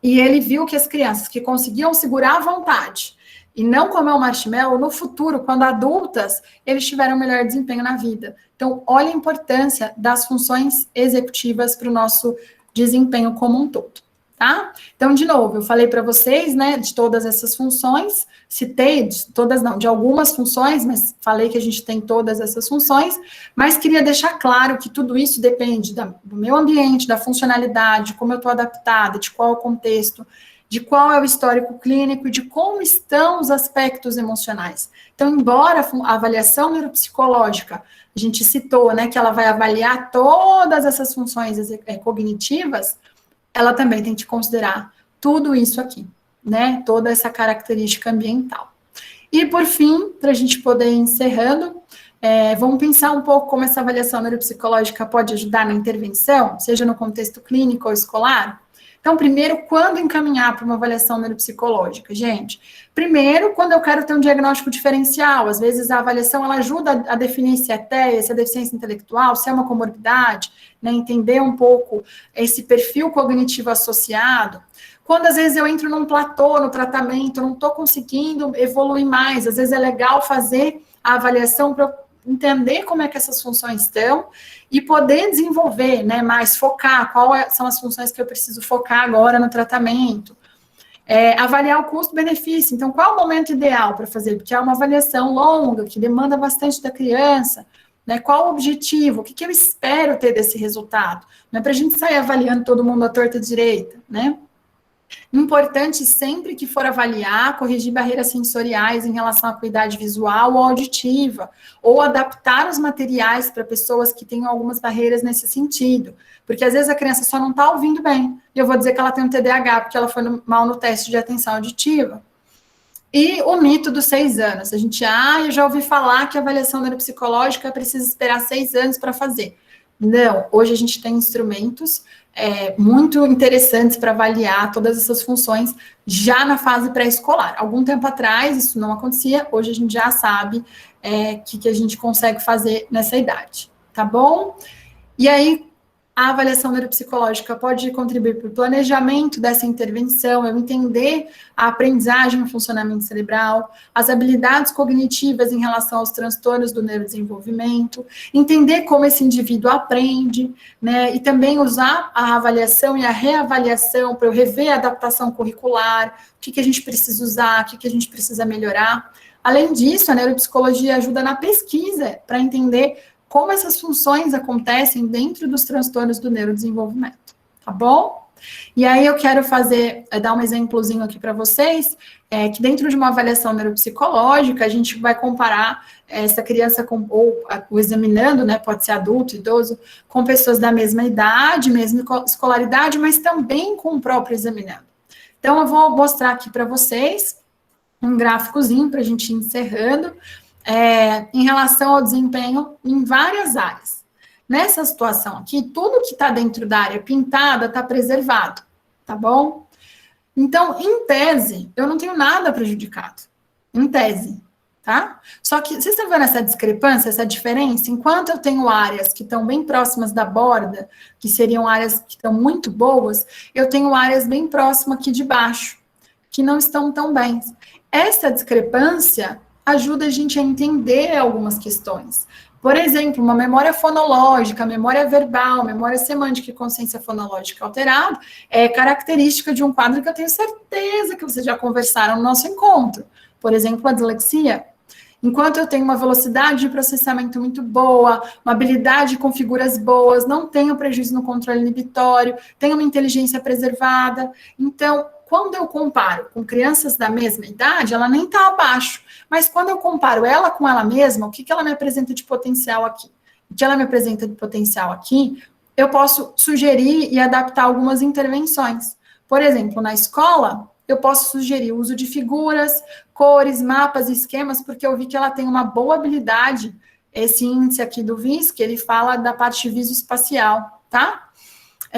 e ele viu que as crianças que conseguiam segurar a vontade e não comer o marshmallow, no futuro, quando adultas, eles tiveram melhor desempenho na vida. Então, olha a importância das funções executivas para o nosso desempenho como um todo, tá? Então, de novo, eu falei para vocês, né, de todas essas funções, citei, de todas não, de algumas funções, mas falei que a gente tem todas essas funções, mas queria deixar claro que tudo isso depende do meu ambiente, da funcionalidade, de como eu estou adaptada, de qual é o contexto, de qual é o histórico clínico e de como estão os aspectos emocionais. Então, embora a avaliação neuropsicológica, a gente citou, né, que ela vai avaliar todas essas funções cognitivas, ela também tem que considerar tudo isso aqui, né? Toda essa característica ambiental. E, por fim, para a gente poder ir encerrando, vamos pensar um pouco como essa avaliação neuropsicológica pode ajudar na intervenção, seja no contexto clínico ou escolar. Então, primeiro, quando encaminhar para uma avaliação neuropsicológica? Gente, primeiro, quando eu quero ter um diagnóstico diferencial, às vezes a avaliação, ela ajuda a definir se é TEA, se é deficiência intelectual, se é uma comorbidade, né, entender um pouco esse perfil cognitivo associado. Quando, às vezes, eu entro num platô no tratamento, não estou conseguindo evoluir mais, às vezes é legal fazer a avaliação para entender como é que essas funções estão e poder desenvolver, né, mais focar, quais são as funções que eu preciso focar agora no tratamento. Avaliar o custo-benefício, então qual é o momento ideal para fazer? Porque é uma avaliação longa, que demanda bastante da criança, né, qual o objetivo, o que eu espero ter desse resultado? Não é para a gente sair avaliando todo mundo à torta direita, né? Importante sempre que for avaliar, corrigir barreiras sensoriais em relação à acuidade visual ou auditiva, ou adaptar os materiais para pessoas que tenham algumas barreiras nesse sentido, porque às vezes a criança só não está ouvindo bem, e eu vou dizer que ela tem um TDAH porque ela foi mal no teste de atenção auditiva. E o mito dos 6 anos, a gente, eu já ouvi falar que a avaliação neuropsicológica precisa esperar 6 anos para fazer. Não, hoje a gente tem instrumentos muito interessantes para avaliar todas essas funções já na fase pré-escolar. Algum tempo atrás isso não acontecia, hoje a gente já sabe o que a gente consegue fazer nessa idade, tá bom? E aí, a avaliação neuropsicológica pode contribuir para o planejamento dessa intervenção, eu entender a aprendizagem e o funcionamento cerebral, as habilidades cognitivas em relação aos transtornos do neurodesenvolvimento, entender como esse indivíduo aprende, né, e também usar a avaliação e a reavaliação para eu rever a adaptação curricular, o que a gente precisa usar, o que a gente precisa melhorar. Além disso, a neuropsicologia ajuda na pesquisa para entender como essas funções acontecem dentro dos transtornos do neurodesenvolvimento, tá bom? E aí eu quero dar um exemplozinho aqui para vocês, que dentro de uma avaliação neuropsicológica, a gente vai comparar essa criança ou o examinando, né, pode ser adulto, idoso, com pessoas da mesma idade, mesma escolaridade, mas também com o próprio examinando. Então, eu vou mostrar aqui para vocês um gráficozinho para a gente ir encerrando, em relação ao desempenho em várias áreas. Nessa situação aqui, tudo que está dentro da área pintada está preservado, tá bom? Então, em tese, eu não tenho nada prejudicado, em tese, tá? Só que, vocês estão vendo essa discrepância, essa diferença? Enquanto eu tenho áreas que estão bem próximas da borda, que seriam áreas que estão muito boas, eu tenho áreas bem próximas aqui de baixo, que não estão tão bem. Essa discrepância ajuda a gente a entender algumas questões. Por exemplo, uma memória fonológica, memória verbal, memória semântica e consciência fonológica alterada é característica de um quadro que eu tenho certeza que vocês já conversaram no nosso encontro. Por exemplo, a dislexia. Enquanto eu tenho uma velocidade de processamento muito boa, uma habilidade com figuras boas, não tenho prejuízo no controle inibitório, tenho uma inteligência preservada. Então, quando eu comparo com crianças da mesma idade, ela nem está abaixo. Mas quando eu comparo ela com ela mesma, o que ela me apresenta de potencial aqui? O que ela me apresenta de potencial aqui, eu posso sugerir e adaptar algumas intervenções. Por exemplo, na escola, eu posso sugerir o uso de figuras, cores, mapas e esquemas, porque eu vi que ela tem uma boa habilidade. Esse índice aqui do VISC, ele fala da parte visoespacial, tá?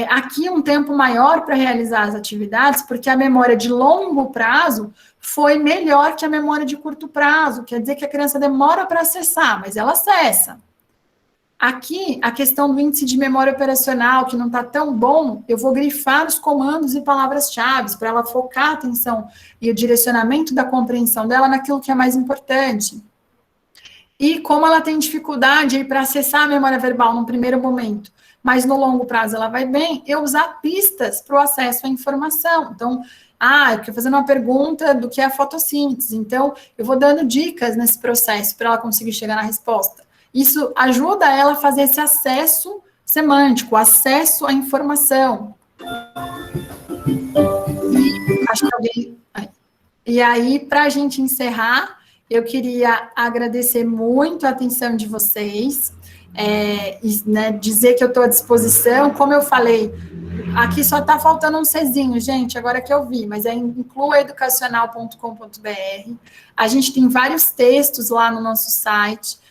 Aqui um tempo maior para realizar as atividades, porque a memória de longo prazo foi melhor que a memória de curto prazo, quer dizer que a criança demora para acessar, mas ela acessa. Aqui, a questão do índice de memória operacional, que não está tão bom, eu vou grifar os comandos e palavras-chave para ela focar a atenção e o direcionamento da compreensão dela naquilo que é mais importante. E como ela tem dificuldade para acessar a memória verbal no primeiro momento, mas no longo prazo ela vai bem, eu usar pistas para o acesso à informação. Então, eu estou fazendo uma pergunta do que é a fotossíntese, então eu vou dando dicas nesse processo para ela conseguir chegar na resposta. Isso ajuda ela a fazer esse acesso semântico, acesso à informação. Acho que alguém... E aí, para a gente encerrar, eu queria agradecer muito a atenção de vocês, dizer que eu estou à disposição, como eu falei, aqui só está faltando um Czinho, gente, agora que eu vi, mas é incluaeducacional.com.br. A gente tem vários textos lá no nosso site,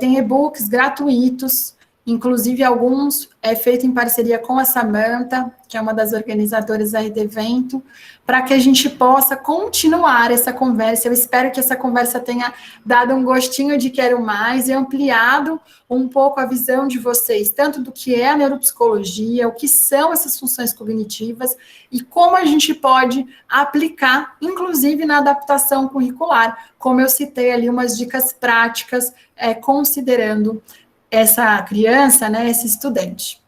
tem e-books gratuitos, inclusive alguns é feito em parceria com a Samantha, que é uma das organizadoras aí do evento, para que a gente possa continuar essa conversa. Eu espero que essa conversa tenha dado um gostinho de quero mais e ampliado um pouco a visão de vocês, tanto do que é a neuropsicologia, o que são essas funções cognitivas e como a gente pode aplicar, inclusive na adaptação curricular, como eu citei ali umas dicas práticas, considerando essa criança, né, esse estudante.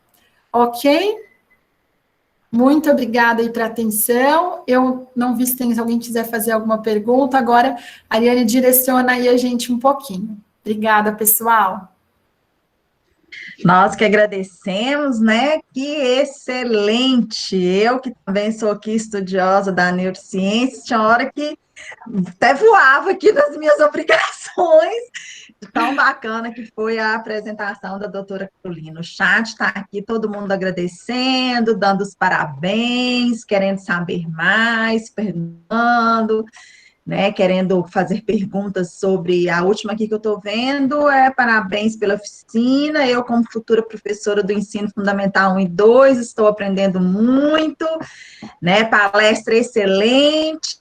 Ok? Muito obrigada aí pela atenção. Eu não vi se tem alguém que quiser fazer alguma pergunta. Agora, a Ariane direciona aí a gente um pouquinho. Obrigada, pessoal. Nós que agradecemos, né? Que excelente! Eu que também sou aqui estudiosa da neurociência, tinha hora que até voava aqui das minhas obrigações. Tão bacana que foi a apresentação da doutora Carolina. O chat está aqui, todo mundo agradecendo, dando os parabéns, querendo saber mais, perguntando, né, querendo fazer perguntas sobre a última aqui que eu estou vendo, parabéns pela oficina, eu como futura professora do ensino fundamental 1 e 2, estou aprendendo muito, né, palestra excelente,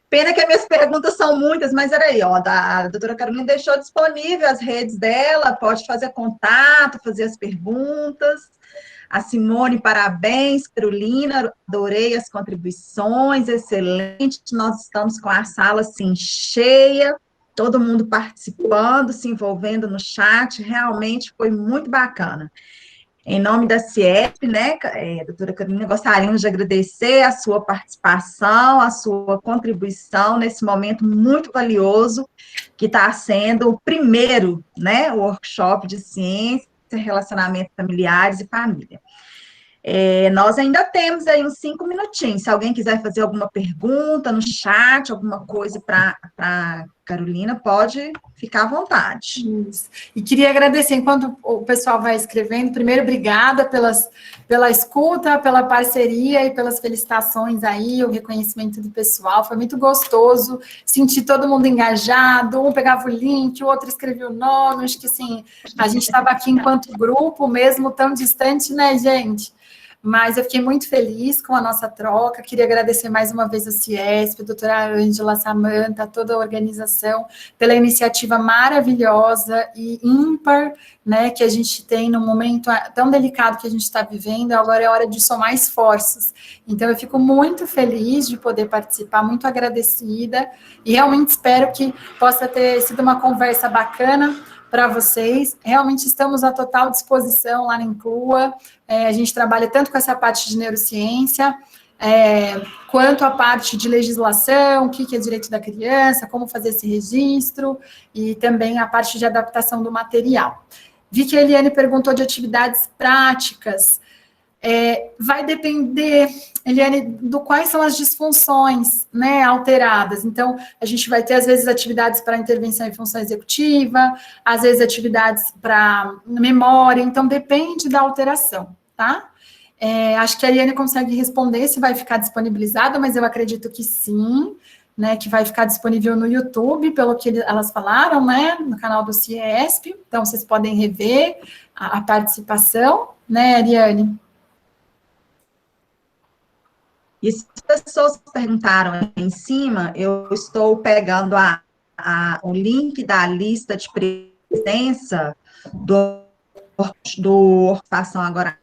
pena que as minhas perguntas são muitas, mas era aí, ó, a doutora Carolina deixou disponível as redes dela, pode fazer contato, fazer as perguntas. A Simone, parabéns, Carolina, adorei as contribuições, excelente, nós estamos com a sala, assim, cheia, todo mundo participando, se envolvendo no chat, realmente foi muito bacana. Em nome da CIESP, né, doutora Carolina, gostaríamos de agradecer a sua participação, a sua contribuição nesse momento muito valioso, que está sendo o primeiro, né, workshop de ciência, relacionamento familiares e família. Nós ainda temos aí uns 5 minutinhos, se alguém quiser fazer alguma pergunta no chat, alguma coisa para Carolina, pode ficar à vontade. Isso. E queria agradecer, enquanto o pessoal vai escrevendo, primeiro, obrigada pela escuta, pela parceria e pelas felicitações aí, o reconhecimento do pessoal, foi muito gostoso, sentir todo mundo engajado, um pegava o link, o outro escrevia o nome, acho que assim, a gente estava aqui enquanto grupo, mesmo tão distante, né, gente? Mas eu fiquei muito feliz com a nossa troca, queria agradecer mais uma vez a CIESP, a doutora Ângela, a Samantha, toda a organização, pela iniciativa maravilhosa e ímpar, né, que a gente tem num momento tão delicado que a gente está vivendo, agora é hora de somar esforços. Então, eu fico muito feliz de poder participar, muito agradecida, e realmente espero que possa ter sido uma conversa bacana para vocês. Realmente estamos à total disposição lá na Inclua. A gente trabalha tanto com essa parte de neurociência, quanto a parte de legislação, o que é direito da criança, como fazer esse registro, e também a parte de adaptação do material. Vi que a Eliane perguntou de atividades práticas. Vai depender, Eliane, do quais são as disfunções, né, alteradas. Então, a gente vai ter, às vezes, atividades para intervenção em função executiva, às vezes, atividades para memória, então, depende da alteração, tá? Acho que a Eliane consegue responder se vai ficar disponibilizada, mas eu acredito que sim, né, que vai ficar disponível no YouTube, pelo que elas falaram, né, no canal do CIESP, então, vocês podem rever a participação, né, Eliane? E se as pessoas perguntaram em cima, eu estou pegando o link da lista de presença do Ocupação Agora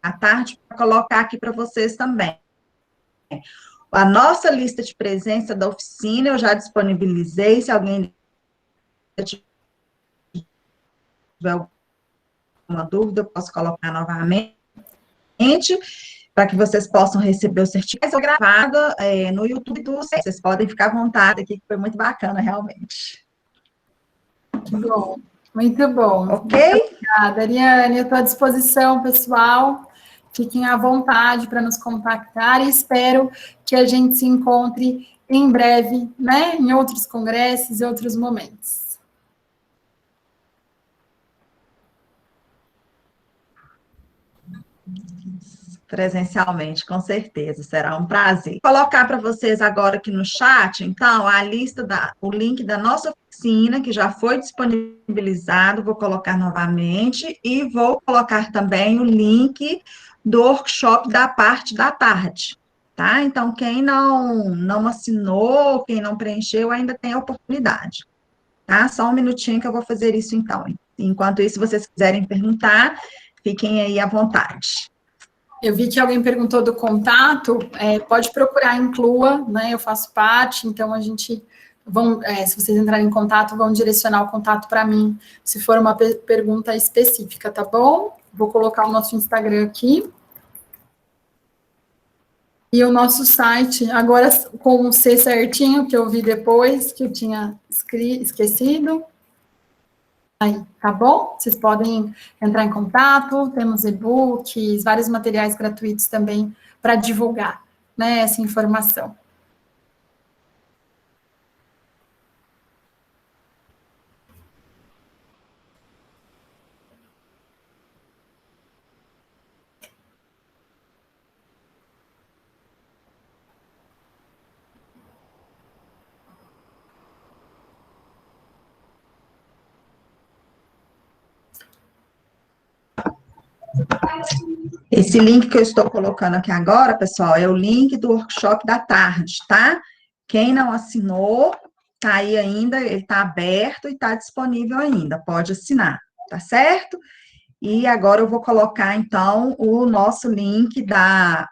à Tarde para colocar aqui para vocês também. A nossa lista de presença da oficina eu já disponibilizei, se alguém tiver alguma dúvida, eu posso colocar novamente, para que vocês possam receber o certificado gravado no YouTube do CIESP. Vocês podem ficar à vontade aqui, que foi muito bacana, realmente. Que bom, muito bom. Ok? Muito obrigada, Ariane, eu estou à disposição, pessoal. Fiquem à vontade para nos contactar e espero que a gente se encontre em breve, né, em outros congressos e outros momentos. Presencialmente, com certeza, será um prazer. Vou colocar para vocês agora aqui no chat, então, o link da nossa oficina, que já foi disponibilizado, vou colocar novamente, e vou colocar também o link do workshop da parte da tarde, tá? Então, quem não assinou, quem não preencheu, ainda tem a oportunidade, tá? Só um minutinho que eu vou fazer isso, então. Enquanto isso, se vocês quiserem perguntar, fiquem aí à vontade. Eu vi que alguém perguntou do contato, pode procurar, inclua, né? Eu faço parte, então a gente se vocês entrarem em contato, vão direcionar o contato para mim, se for uma pergunta específica, tá bom? Vou colocar o nosso Instagram aqui. E o nosso site, agora com o C certinho, que eu vi depois, que eu tinha esquecido. Aí, tá bom? Vocês podem entrar em contato, temos e-books, vários materiais gratuitos também para divulgar, né, essa informação. Esse link que eu estou colocando aqui agora, pessoal, é o link do workshop da tarde, tá? Quem não assinou, tá aí ainda, ele tá aberto e tá disponível ainda, pode assinar, tá certo? E agora eu vou colocar, então, o nosso link da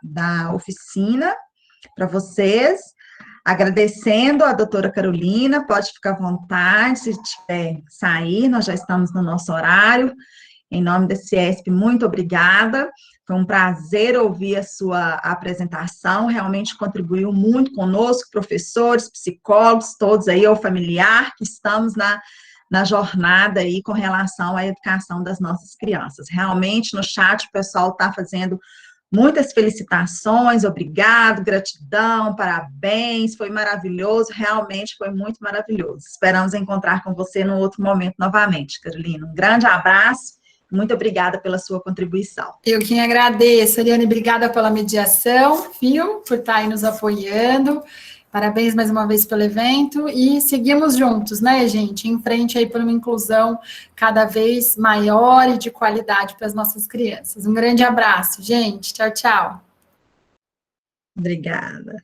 oficina para vocês, agradecendo a doutora Carolina, pode ficar à vontade, se tiver sair, nós já estamos no nosso horário. Em nome da CIESP, muito obrigada. Foi um prazer ouvir a sua apresentação, realmente contribuiu muito conosco, professores, psicólogos, todos aí, ou familiar, que estamos na jornada aí com relação à educação das nossas crianças. Realmente, no chat, o pessoal está fazendo muitas felicitações, obrigado, gratidão, parabéns, foi maravilhoso, realmente foi muito maravilhoso. Esperamos encontrar com você num outro momento novamente, Carolina. Um grande abraço. Muito obrigada pela sua contribuição. Eu quem agradeço, Ariane, obrigada pela mediação, viu, por estar aí nos apoiando. Parabéns mais uma vez pelo evento e seguimos juntos, né, gente, em frente aí por uma inclusão cada vez maior e de qualidade para as nossas crianças. Um grande abraço, gente. Tchau, tchau. Obrigada.